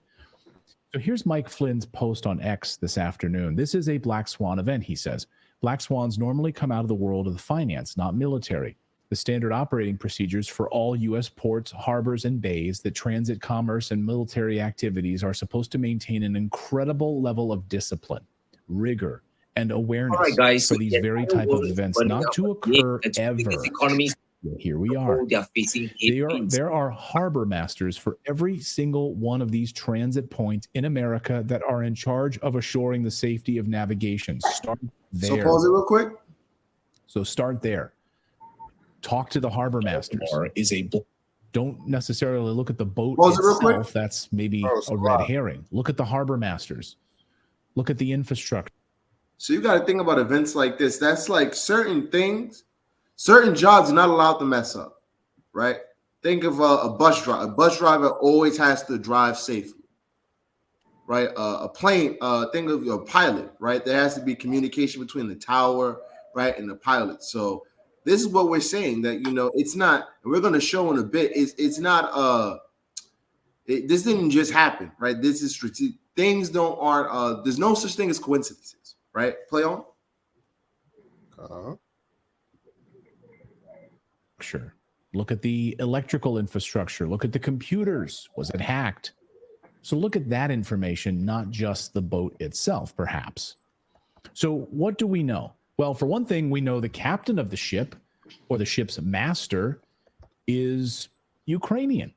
So here's Mike Flynn's post on X this afternoon. This is a Black Swan event, he says. Black swans normally come out of the world of the finance, not military. The standard operating procedures for all U.S. ports, harbors, and bays that transit commerce and military activities are supposed to maintain an incredible level of discipline, rigor, and awareness guys, for these very type of events not to occur ever. Here we are. There are harbor masters for every single one of these transit points in America that are in charge of assuring the safety of navigation. Start there. So pause it real quick. So start there. Talk to the harbor masters. Don't necessarily look at the boat itself. That's maybe a red herring. Look at the harbor masters. Look at the infrastructure. So you got to think about events like this. That's like certain things, certain jobs are not allowed to mess up, right? Think of a bus driver. A bus driver always has to drive safely, right? A plane, think of a pilot, right? There has to be communication between the tower, right, and the pilot. So this is what we're saying, that, you know, it's not, and we're going to show in a bit, it's not, this didn't just happen, right? This is strategic. Things aren't, there's no such thing as coincidences, right? Play on. Sure. Look at the electrical infrastructure. Look at the computers. Was it hacked? So look at that information, not just the boat itself, perhaps. So what do we know? Well, for one thing, we know the captain of the ship, or the ship's master, is Ukrainian.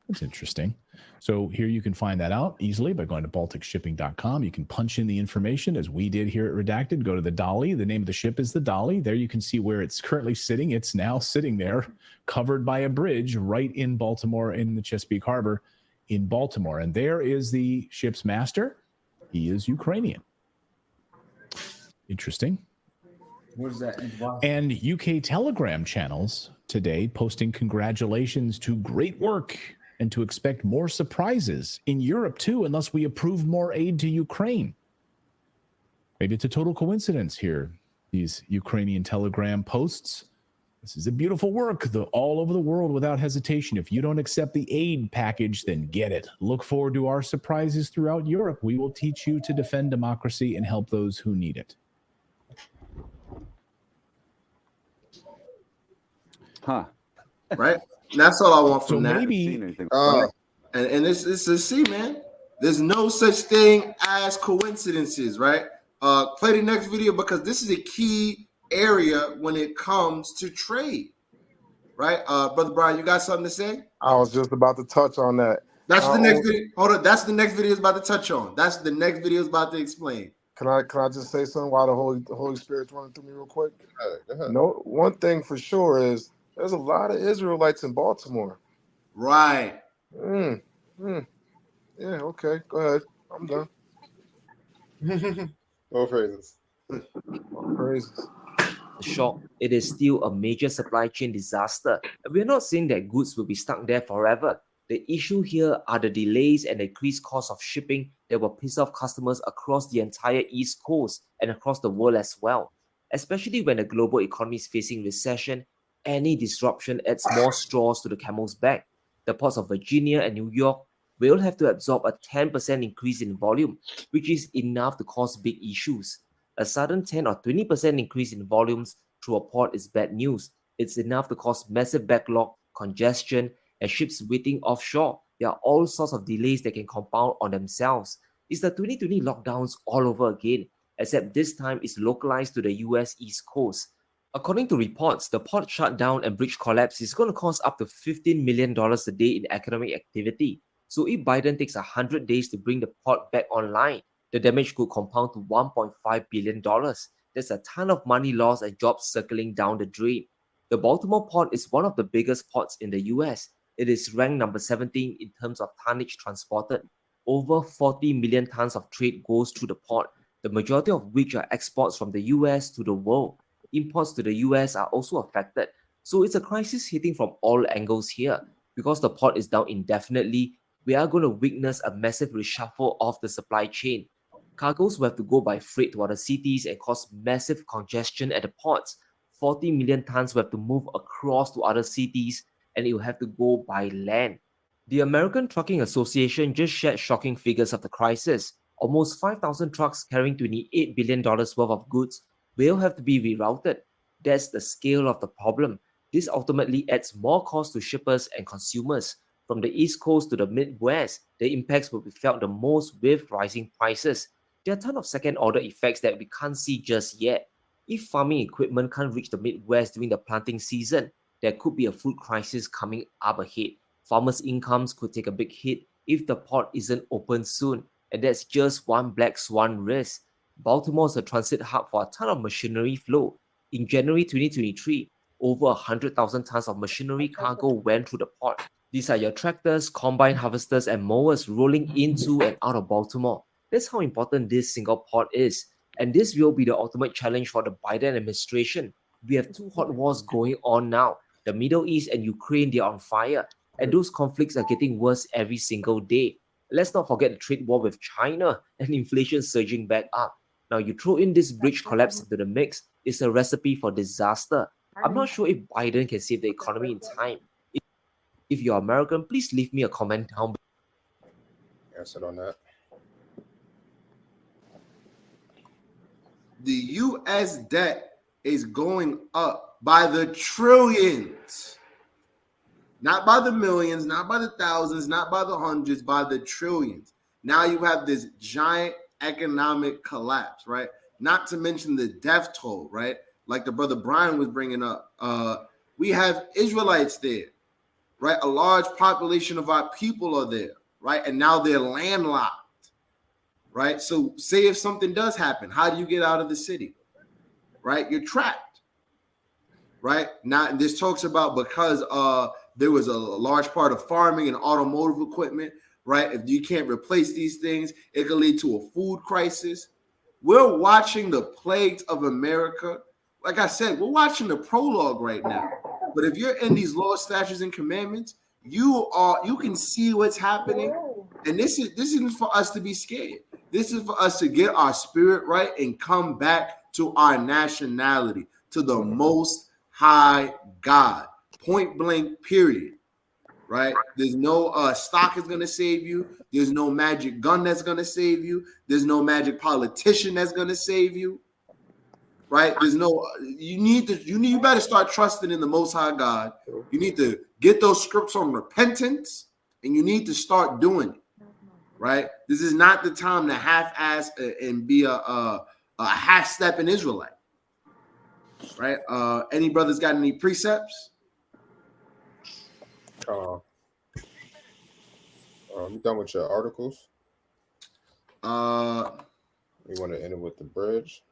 That's interesting. So here you can find that out easily by going to balticshipping.com. You can punch in the information as we did here at Redacted. Go to the Dolly. The name of the ship is the Dolly. There you can see where it's currently sitting. It's now sitting there covered by a bridge right in Baltimore, in the Chesapeake Harbor in Baltimore. And there is the ship's master. He is Ukrainian. Interesting. What is that? And UK Telegram channels today posting congratulations to great work and to expect more surprises in Europe too, unless we approve more aid to Ukraine. Maybe it's a total coincidence here, these Ukrainian Telegram posts. This is a beautiful work all over the world without hesitation. If you don't accept the aid package, then get it. Look forward to our surprises throughout Europe. We will teach you to defend democracy and help those who need it. Huh. Right? And that's all I want from that. Maybe, and this is see, man. There's no such thing as coincidences, right? Play the next video, because this is a key area when it comes to trade, right? Brother Brian, you got something to say? I was just about to touch on that. That's the next video. Hold on. That's the next video is about to touch on. That's the next video is about to explain. Can I just say something while the Holy Spirit's running through me real quick? No, one thing for sure is there's a lot of Israelites in Baltimore. Right. Yeah, okay. Go ahead. I'm done. All praises. All praises. Shock, it is still a major supply chain disaster. We're not saying that goods will be stuck there forever. The issue here are the delays and the increased cost of shipping that will piss off customers across the entire East Coast and across the world as well. Especially when the global economy is facing recession, any disruption adds more straws to the camel's back. The ports of Virginia and New York will have to absorb a 10% increase in volume, which is enough to cause big issues. A sudden 10 or 20% increase in volumes through a port is bad news. It's enough to cause massive backlog, congestion, and ships waiting offshore. There are all sorts of delays that can compound on themselves. It's the 2020 lockdowns all over again, except this time it's localized to the US East Coast. According to reports, the port shutdown and bridge collapse is going to cost up to $15 million a day in economic activity. So if Biden takes 100 days to bring the port back online, the damage could compound to $1.5 billion. That's a ton of money lost and jobs circling down the drain. The Baltimore port is one of the biggest ports in the US. It is ranked number 17 in terms of tonnage transported. Over 40 million tons of trade goes through the port, the majority of which are exports from the US to the world. Imports to the US are also affected. So it's a crisis hitting from all angles here. Because the port is down indefinitely, we are going to witness a massive reshuffle of the supply chain. Cargoes will have to go by freight to other cities and cause massive congestion at the ports. 40 million tons will have to move across to other cities, and it will have to go by land. The American Trucking Association just shared shocking figures of the crisis. Almost 5,000 trucks carrying $28 billion worth of goods will have to be rerouted. That's the scale of the problem. This ultimately adds more cost to shippers and consumers. From the East Coast to the Midwest, the impacts will be felt the most with rising prices. There are a ton of second-order effects that we can't see just yet. If farming equipment can't reach the Midwest during the planting season, there could be a food crisis coming up ahead. Farmers' incomes could take a big hit if the port isn't open soon, and that's just one black swan risk. Baltimore is a transit hub for a ton of machinery flow. In January 2023, over 100,000 tons of machinery cargo went through the port. These are your tractors, combine harvesters, and mowers rolling into and out of Baltimore. That's how important this single port is. And this will be the ultimate challenge for the Biden administration. We have two hot wars going on now. The Middle East and Ukraine, they're on fire. And those conflicts are getting worse every single day. Let's not forget the trade war with China and inflation surging back up. Now, you throw in this bridge collapse into the mix, it's a recipe for disaster. I'm not sure if Biden can save the economy in time. If you're American, please leave me a comment down below. Answer on that. The U.S. debt is going up by the trillions. Not by the millions, not by the thousands, not by the hundreds, by the trillions. Now you have this giant economic collapse, right? Not to mention the death toll, right? Like the brother Brian was bringing up. We have Israelites there, right? A large population of our people are there, right? And now they're landlocked, right? So say if something does happen, how do you get out of the city, right? You're trapped, right? Now this talks about because there was a large part of farming and automotive equipment, right? If you can't replace these things, it could lead to a food crisis. We're watching the plagues of America. Like I said, we're watching the prologue right now. But if you're in these laws, statutes, and commandments, you can see what's happening. And this isn't for us to be scared. This is for us to get our spirit right and come back to our nationality, to the Most High God. Point blank, period. Right? There's no stock is going to save you. There's no magic gun that's going to save you. There's no magic politician that's going to save you. Right? There's no you better start trusting in the Most High God. You need to get those scripts on repentance, and you need to start doing it. Right? This is not the time to half-ass and be a half-stepping Israelite. Right? Any brothers got any precepts? You done with your articles? We want to end it with the bridge?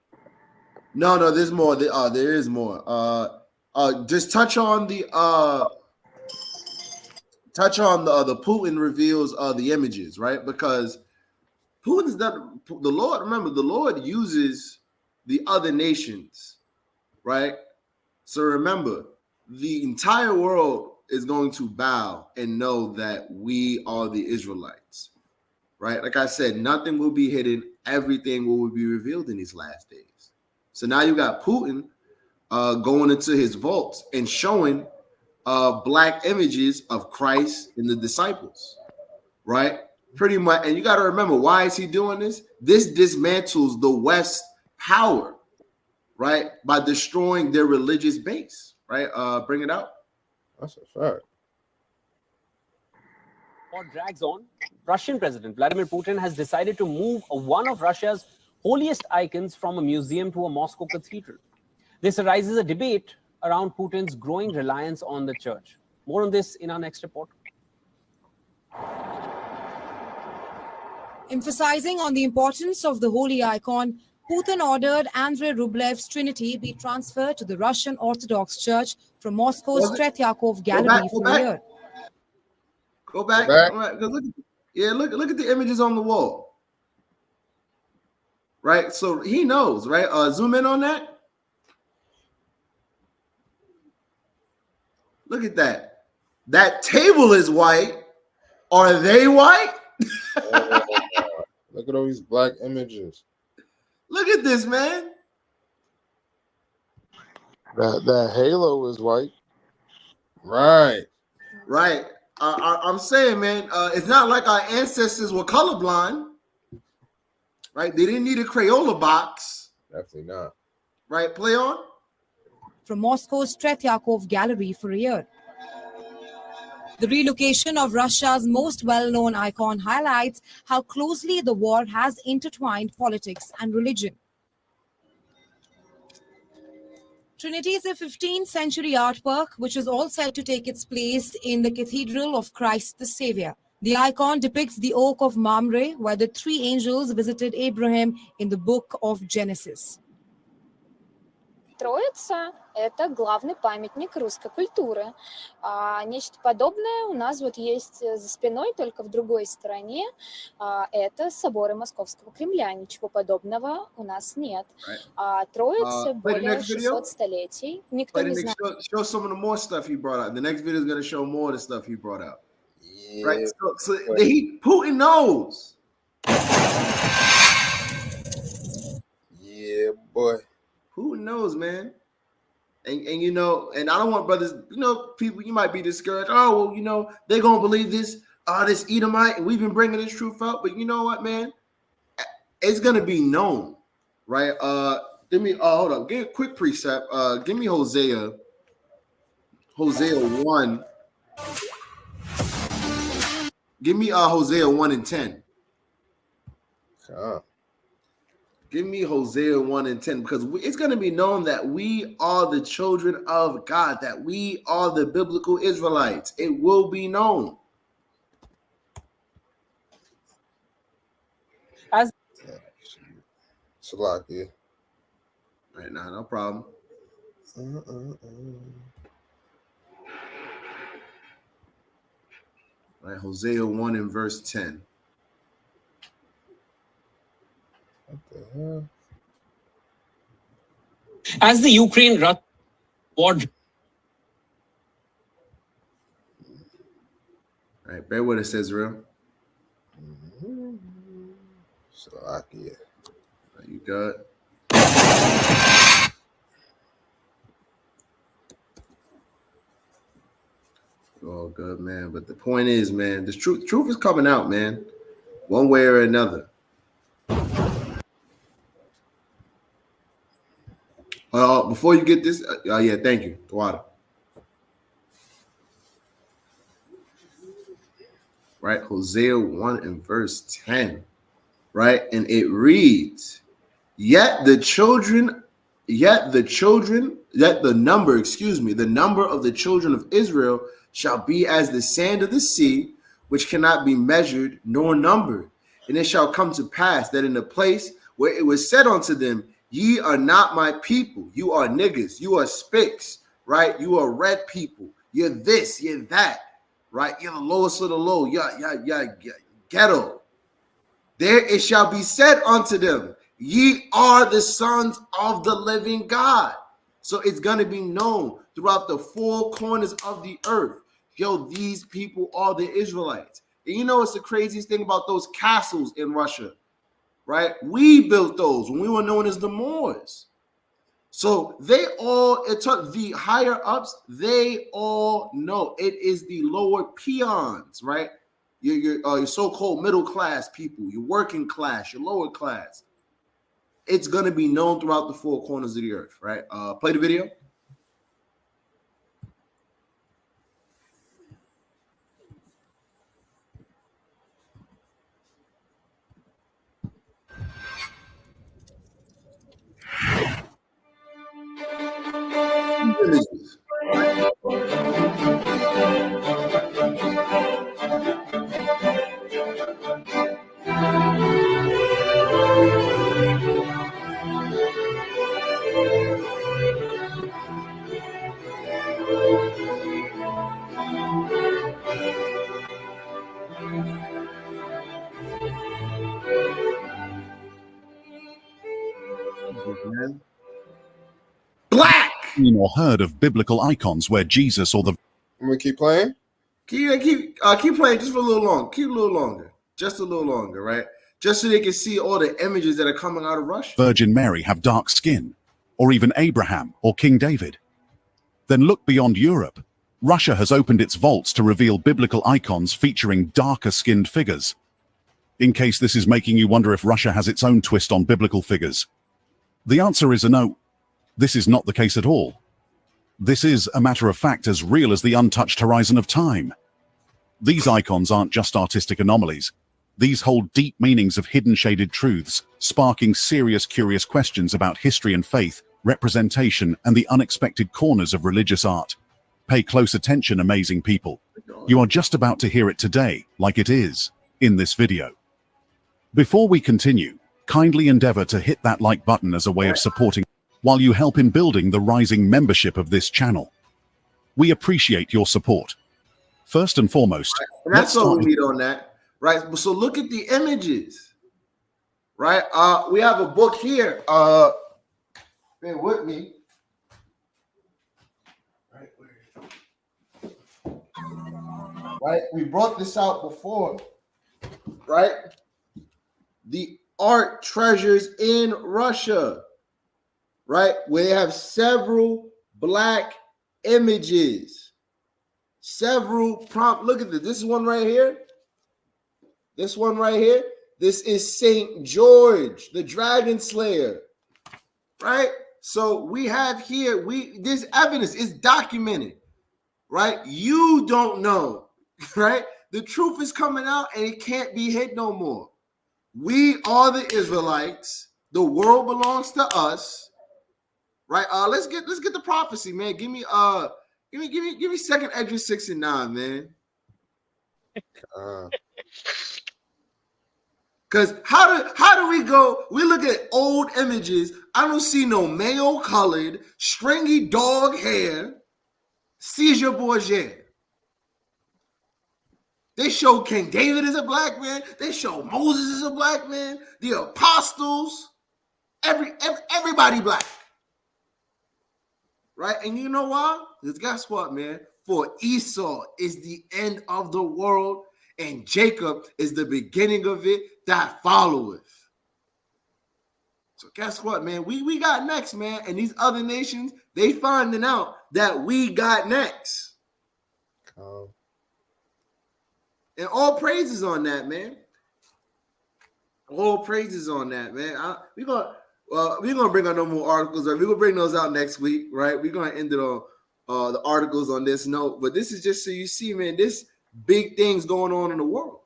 No, there's more. There is more. Just touch on the Putin reveals the images, right? Because Putin's done the Lord. Remember, the Lord uses the other nations, right? So remember, the entire world is going to bow and know that we are the Israelites, right? Like I said, nothing will be hidden. Everything will be revealed in these last days. So now you got Putin going into his vaults and showing black images of Christ and the disciples, right? Pretty much. And you got to remember, why is he doing this? This dismantles the West's power, right? By destroying their religious base, right? Bring it out. That's a fact. War drags on. Russian President Vladimir Putin has decided to move one of Russia's holiest icons from a museum to a Moscow cathedral. This arises a debate around Putin's growing reliance on the church. More on this in our next report. Emphasizing on the importance of the holy icon, Putin ordered Andrei Rublev's Trinity be transferred to the Russian Orthodox Church from Moscow's Tretyakov Gallery for a year. Go back. Look at the images on the wall. Right? So he knows, right? Zoom in on that. Look at that. That table is white. Are they white? Look at all these black images. Look at this, man. That halo is white. Right. Right. I'm saying, man, it's not like our ancestors were colorblind. Right? They didn't need a Crayola box. Definitely not. Right? Play on. From Moscow's Tretyakov Gallery for a year. The relocation of Russia's most well-known icon highlights how closely the war has intertwined politics and religion. Trinity is a 15th century artwork which is all set to take its place in the Cathedral of Christ the Savior. The icon depicts the Oak of Mamre, where the three angels visited Abraham in the book of Genesis. Троица – это главный памятник русской культуры. Нечто подобное у нас вот есть за спиной, только в другой стороне. Это соборы Московского Кремля. Ничего подобного у нас нет. Троице более 600 столетий. Никто не знает. Show some of the more stuff he brought out. The next video is going to show more of the stuff he brought out. Yeah, right? So Putin knows. Yeah, boy. Who knows, man? And you know, and I don't want brothers, you know, people, you might be discouraged. Oh, well, you know, they're going to believe this, this Edomite, and we've been bringing this truth out. But you know what, man? It's going to be known, right? Give me, hold up. Give a quick precept. Give me Hosea 1. Give me Hosea 1 and 10. Give me Hosea 1 and 10, because it's going to be known that we are the children of God, that we are the biblical Israelites. It will be known. As Salakia. Right now, no problem. Right, Hosea 1 and verse 10. What the hell? As the Ukraine war. Right, bear with us, Israel. Salakia. You good? All good, man. But the point is, man, the truth is coming out, man, one way or another. Before you get this, yeah, thank you, Tawada. Right, Hosea 1 and verse 10, right, and it reads, the number of the children of Israel shall be as the sand of the sea, which cannot be measured nor numbered. And it shall come to pass that in the place where it was said unto them, ye are not my people, you are niggas, you are spics, right? You are red people, you're this, you're that, right? You're the lowest of the low, you're ghetto. There it shall be said unto them, ye are the sons of the living God. So it's going to be known throughout the four corners of the earth. Yo, these people are the Israelites. And you know, it's the craziest thing about those castles in Russia, right? We built those when we were known as the Moors. So they all, the higher ups, they all know it is the lower peons, right? Your so-called middle class people, your working class, your lower class. It's going to be known throughout the four corners of the earth, right? Play the video. Black. Or heard of biblical icons where Jesus or the. I'm gonna keep playing. Keep playing just for a little long. Keep a little longer, just a little longer, right? just so they can see all the images that are coming out of Russia. Virgin Mary have dark skin, or even Abraham or King David? Then look beyond Europe. Russia has opened its vaults to reveal biblical icons featuring darker skinned figures. In case this is making you wonder if Russia has its own twist on biblical figures, the answer is a no. This is not the case at all. This is, a matter of fact, as real as the untouched horizon of time. These icons aren't just artistic anomalies. These hold deep meanings of hidden shaded truths, sparking serious, curious questions about history and faith, representation, and the unexpected corners of religious art. Pay close attention, amazing people. You are just about to hear it today, like it is, in this video. Before we continue, kindly endeavor to hit that like button as a way of supporting while you help in building the rising membership of this channel. We appreciate your support. First and foremost, and that's all we need on that, right? So look at the images, right? We have a book here. Bear with me. Right, we brought this out before, right? The art treasures in Russia, right? Where they have several black images, several prompt. Look at this. This is one right here. This one right here. This is Saint George, the Dragon Slayer, right? So we have here, this evidence is documented, right? You don't know, right? The truth is coming out and it can't be hid no more. We are the Israelites. The world belongs to us, right? Let's get the prophecy, man. Give me 2nd Esdras 6 and 9, man. Because how do we go? We look at old images. I don't see no mayo colored, stringy dog hair. Caesar Borgia. They show King David as a black man. They show Moses as a black man. The apostles, everybody black, right? And you know why? Because guess what, man? For Esau is the end of the world, and Jacob is the beginning of it that followeth. So guess what, man? We got next, man. And these other nations, they finding out that we got next. And all praises on that, man. All praises on that, man. We're gonna bring out no more articles, right? We're gonna bring those out next week, right? We're gonna end it on the articles on this note. But this is just so you see, man, this big things going on in the world.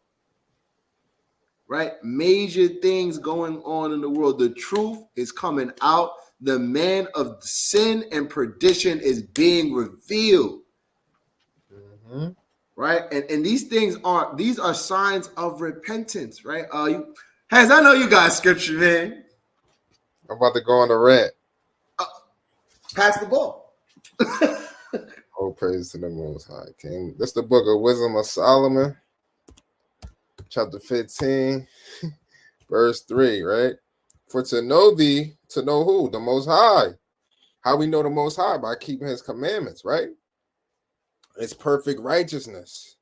Right? Major things going on in the world. The truth is coming out. The man of sin and perdition is being revealed. Mm-hmm. Right? And these things are signs of repentance, right? I know you got scripture, man. I'm about to go on a rant. Pass the ball. All praise to the Most High King. That's the book of Wisdom of Solomon, chapter 15, verse 3, right? For to know thee, to know who? The Most High. How we know the Most High? By keeping his commandments, right? It's perfect righteousness.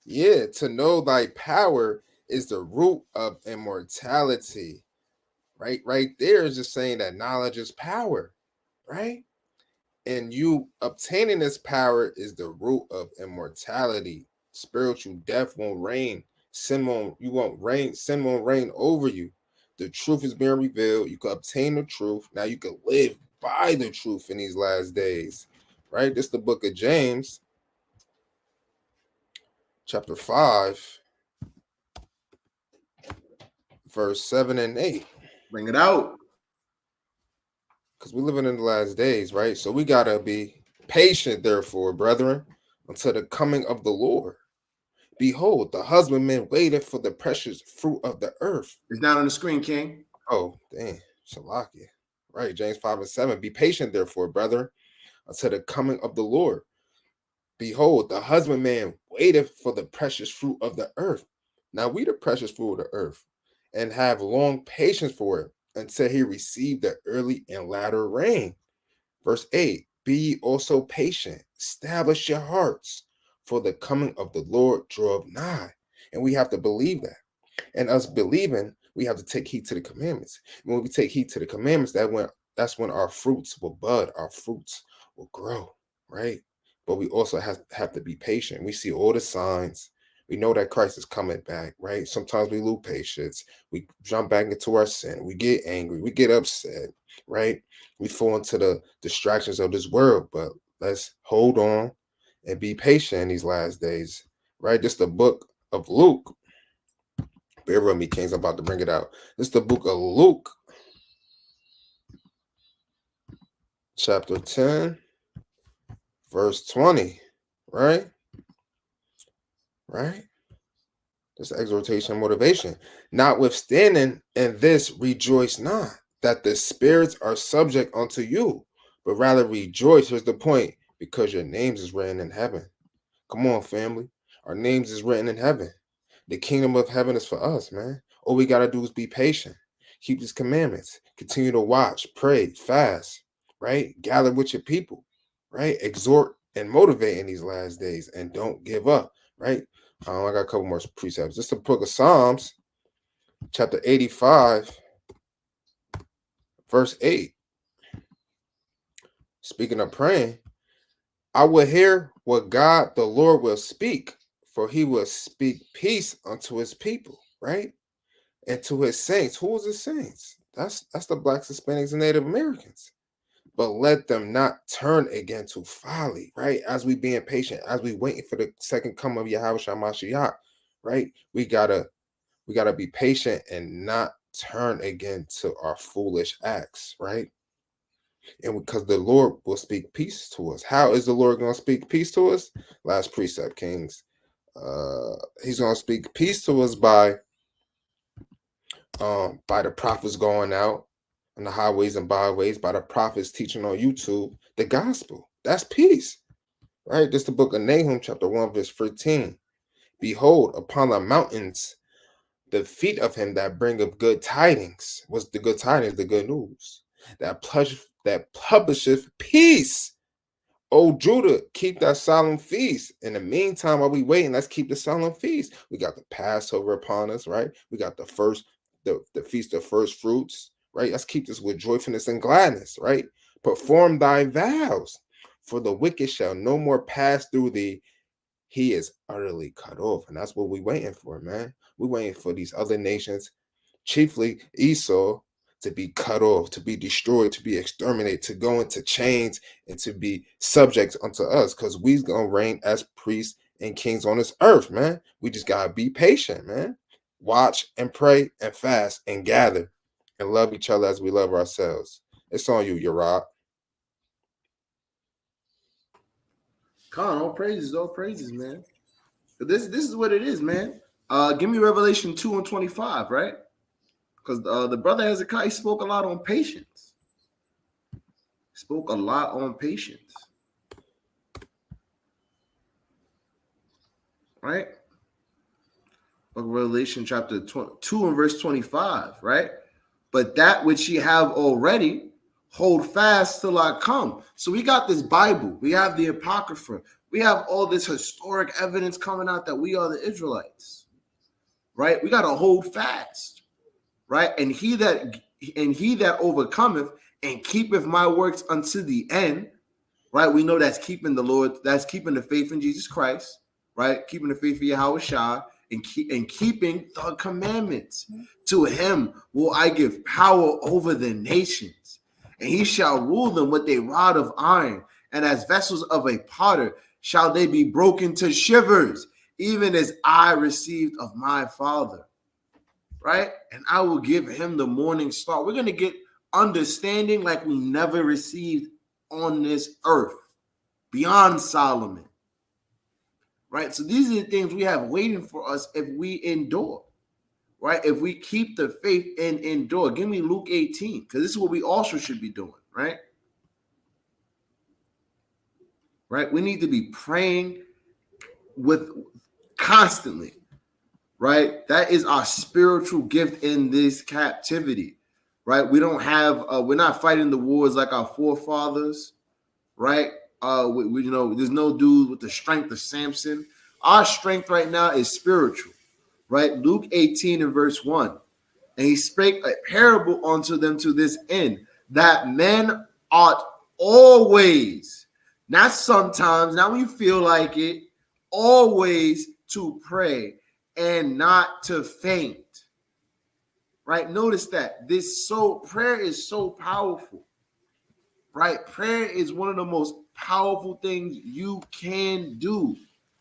Yeah, to know thy power is the root of immortality. Right there is just saying that knowledge is power, right? And you obtaining this power is the root of immortality. Spiritual death won't reign. Sin won't reign over you. The truth is being revealed. You can obtain the truth. Now you can live by the truth in these last days. Right? This is the book of James, chapter 5, verse 7 and 8. Bring it out. Because we're living in the last days, right? So we got to be patient, therefore, brethren, until the coming of the Lord. Behold, the husbandman waited for the precious fruit of the earth. It's down on the screen, King. Oh, dang. Shalakia. Right, James 5 and 7. Be patient, therefore, brethren, until the coming of the Lord. Behold, the husbandman waited for the precious fruit of the earth. Now we the precious fruit of the earth, and have long patience for it, until he received the early and latter rain. Verse 8, be ye also patient, establish your hearts, for the coming of the Lord draweth nigh. And we have to believe that. And us believing, we have to take heed to the commandments. When we take heed to the commandments, that's when our fruits will bud, our fruits will grow, right? But we also have to be patient. We see all the signs. We know that Christ is coming back, right? Sometimes we lose patience. We jump back into our sin. We get angry. We get upset, right? We fall into the distractions of this world. But let's hold on and be patient in these last days, right? Just the book of Luke. Bear with me, Kings. I'm about to bring it out. This is the book of Luke, chapter 10, verse 20, right? Right? This exhortation motivation. Notwithstanding, in this rejoice not, that the spirits are subject unto you, but rather rejoice. Here's the point, because your names is written in heaven. Come on, family. Our names is written in heaven. The kingdom of heaven is for us, man. All we got to do is be patient, keep his commandments, continue to watch, pray, fast, right? Gather with your people, right? Exhort and motivate in these last days, and don't give up, right? I got a couple more precepts. This is the book of Psalms, chapter 85, verse 8. Speaking of praying, I will hear what God the Lord will speak, for he will speak peace unto his people, right? And to his saints. Who is his saints? That's the Blacks, Hispanics, and Native Americans. But let them not turn again to folly, right? As we being patient, as we waiting for the second coming of Yahweh Mashiach, right? We gotta be patient and not turn again to our foolish acts, right? And because the Lord will speak peace to us. How is the Lord going to speak peace to us? Last precept, Kings. He's going to speak peace to us by the prophets going out on the highways and byways, by the prophets teaching on YouTube the gospel. That's peace, right? This is the book of Nahum, chapter 1, verse 15. Behold, upon the mountains, the feet of him that bringeth good tidings. What's the good tidings? The good news. That publisheth peace. Oh, Judah, keep that solemn feast. In the meantime, while we waiting, let's keep the solemn feast. We got the Passover upon us, right? We got the feast of first fruits, right? Let's keep this with joyfulness and gladness, right? Perform thy vows, for the wicked shall no more pass through thee. He is utterly cut off. And that's what we're waiting for, man. We're waiting for these other nations, chiefly Esau, to be cut off, to be destroyed, to be exterminated, to go into chains, and to be subject unto us, because we's gonna reign as priests and kings on this earth, man. We just gotta be patient, man. Watch and pray and fast and gather and love each other as we love ourselves. It's on you, Yerod. All praises, man. This is what it is, man. Give me Revelation 2:25, right? Because the brother Hezekiah spoke a lot on patience. Right? Book of Revelation chapter 2 and verse 25, right? But that which ye have already, hold fast till I come. So we got this Bible. We have the Apocrypha. We have all this historic evidence coming out that we are the Israelites, right? We got to hold fast, right? And he that overcometh and keepeth my works unto the end, right? We know that's keeping the Lord, that's keeping the faith in Jesus Christ, right? Keeping the faith of Yahweh Shah and keeping the commandments. To him will I give power over the nations, and he shall rule them with a rod of iron, and as vessels of a potter shall they be broken to shivers, even as I received of my Father. Right? And I will give him the morning star. We're going to get understanding like we never received on this earth, beyond Solomon. Right? So these are the things we have waiting for us if we endure. Right? If we keep the faith and endure. Give me Luke 18, because this is what we also should be doing, right? Right? We need to be praying with constantly, right? That is our spiritual gift in this captivity, right? We don't have, we're not fighting the wars like our forefathers, right? We there's no dude with the strength of Samson. Our strength right now is spiritual, right? Luke 18 and verse 1. And he spake a parable unto them to this end, that men ought always, not sometimes, not when you feel like it, always to pray and not to faint. Right? Notice that prayer is so powerful. Right? Prayer is one of the most powerful things you can do.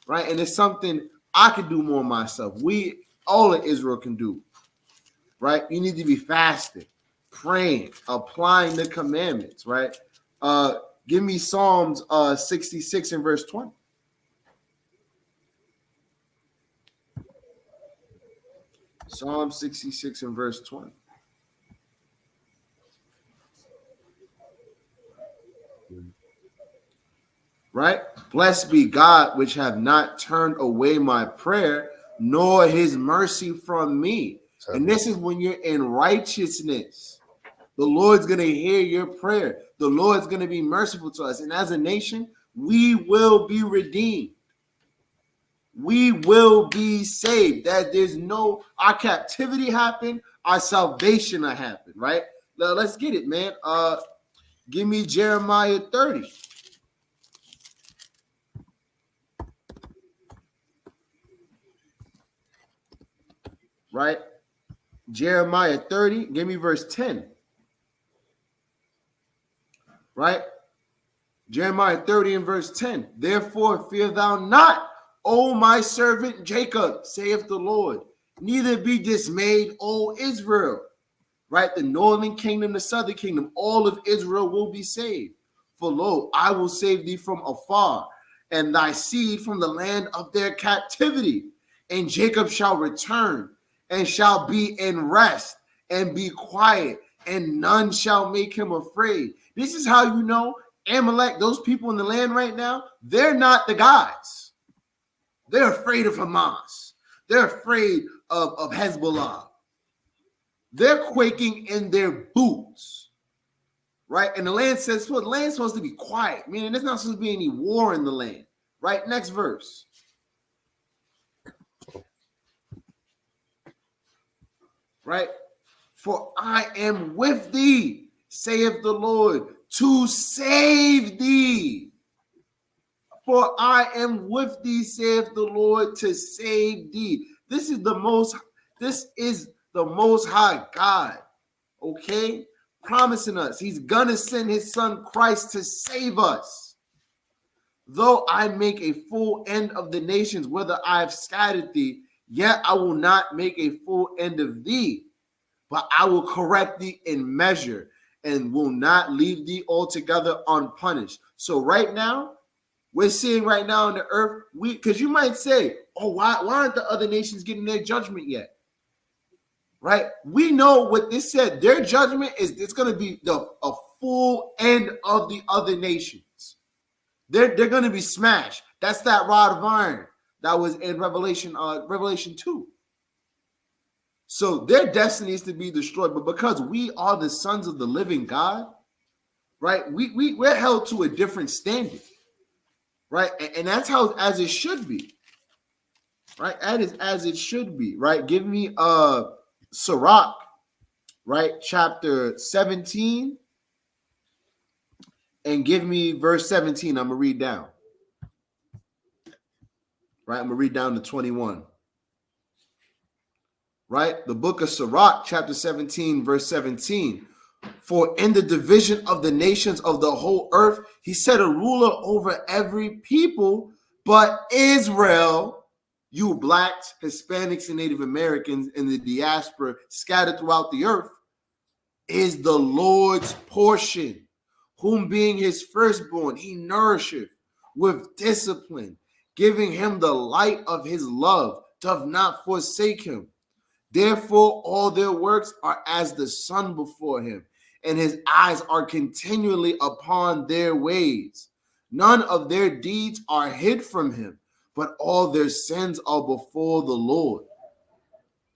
Right? And it's something I can do more myself. All of Israel can do. Right? You need to be fasting, praying, applying the commandments, right? Give me Psalms 66 and verse 20. Psalm 66 and verse 20. Right? Blessed be God, which have not turned away my prayer, nor his mercy from me. And this is when you're in righteousness. The Lord's going to hear your prayer. The Lord's going to be merciful to us. And as a nation, we will be redeemed. We will be saved. That our captivity happened, our salvation happened, right? Now, let's get it, man. Give me Jeremiah 30. Right? Jeremiah 30, give me verse 10. Right? Jeremiah 30 and verse 10. Therefore fear thou not, O my servant Jacob, saith the Lord. Neither be dismayed, O Israel. Right? The northern kingdom, the southern kingdom, all of Israel will be saved. For lo, I will save thee from afar, and thy seed from the land of their captivity. And Jacob shall return, and shall be in rest, and be quiet, and none shall make him afraid. This is how you know Amalek, those people in the land right now, they're not the guys. They're afraid of Hamas. They're afraid of Hezbollah. They're quaking in their boots, right? And the land says, well, the land's supposed to be quiet, meaning there's not supposed to be any war in the land, right? Next verse. Right? For I am with thee, saith the Lord, to save thee. For I am with thee, saith the Lord, to save thee. This is the most high God, okay? Promising us he's gonna send his son Christ to save us. Though I make a full end of the nations, whether I have scattered thee, yet I will not make a full end of thee, but I will correct thee in measure and will not leave thee altogether unpunished. So right now, we're seeing right now on the earth, because you might say, oh, why aren't the other nations getting their judgment yet? Right? We know what this said. Their judgment it's going to be a full end of the other nations. They're going to be smashed. That's that rod of iron that was in Revelation 2. So their destiny is to be destroyed. But because we are the sons of the living God, right? We're held to a different standard. Right? And that's how as it should be. Right? That is as it should be. Right? Give me Sirach, right? Chapter 17. And give me verse 17. I'm gonna read down. Right? I'm gonna read down to 21. Right? The book of Sirach, chapter 17, verse 17. For in the division of the nations of the whole earth, he set a ruler over every people, but Israel, you blacks, Hispanics, and Native Americans in the diaspora scattered throughout the earth, is the Lord's portion, whom being his firstborn, he nourisheth with discipline, giving him the light of his love, doth not forsake him. Therefore, all their works are as the sun before him, and his eyes are continually upon their ways. None of their deeds are hid from him, but all their sins are before the Lord.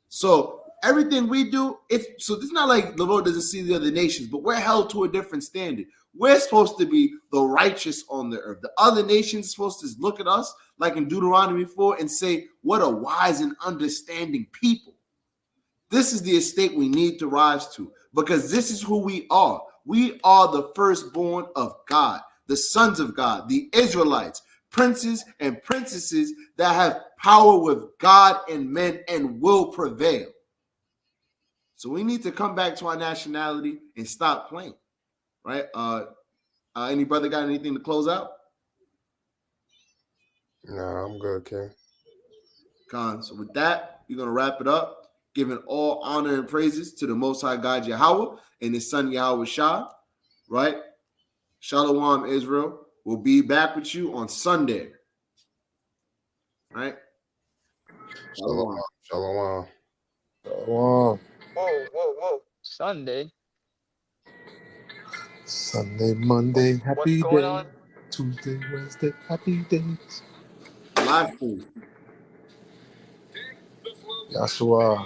So everything we do, so it's not like the Lord doesn't see the other nations, but we're held to a different standard. We're supposed to be the righteous on the earth. The other nations are supposed to look at us like in Deuteronomy 4 and say, what a wise and understanding people. This is the estate we need to rise to, because this is who we are. We are the firstborn of God, the sons of God, the Israelites, princes and princesses that have power with God and men and will prevail. So we need to come back to our nationality and stop playing, right? Any brother got anything to close out? Nah, I'm good, King. Con. So with that, we're going to wrap it up, giving all honor and praises to the Most High God Yahweh and His Son Yahweh Shah, right? Shalom, Israel. We'll be back with you on Sunday, right? Shalom. Shalom. Shalom. Whoa. Sunday. Sunday, Monday, happy going day. on? Tuesday, Wednesday, happy days. Live food. Yahshua.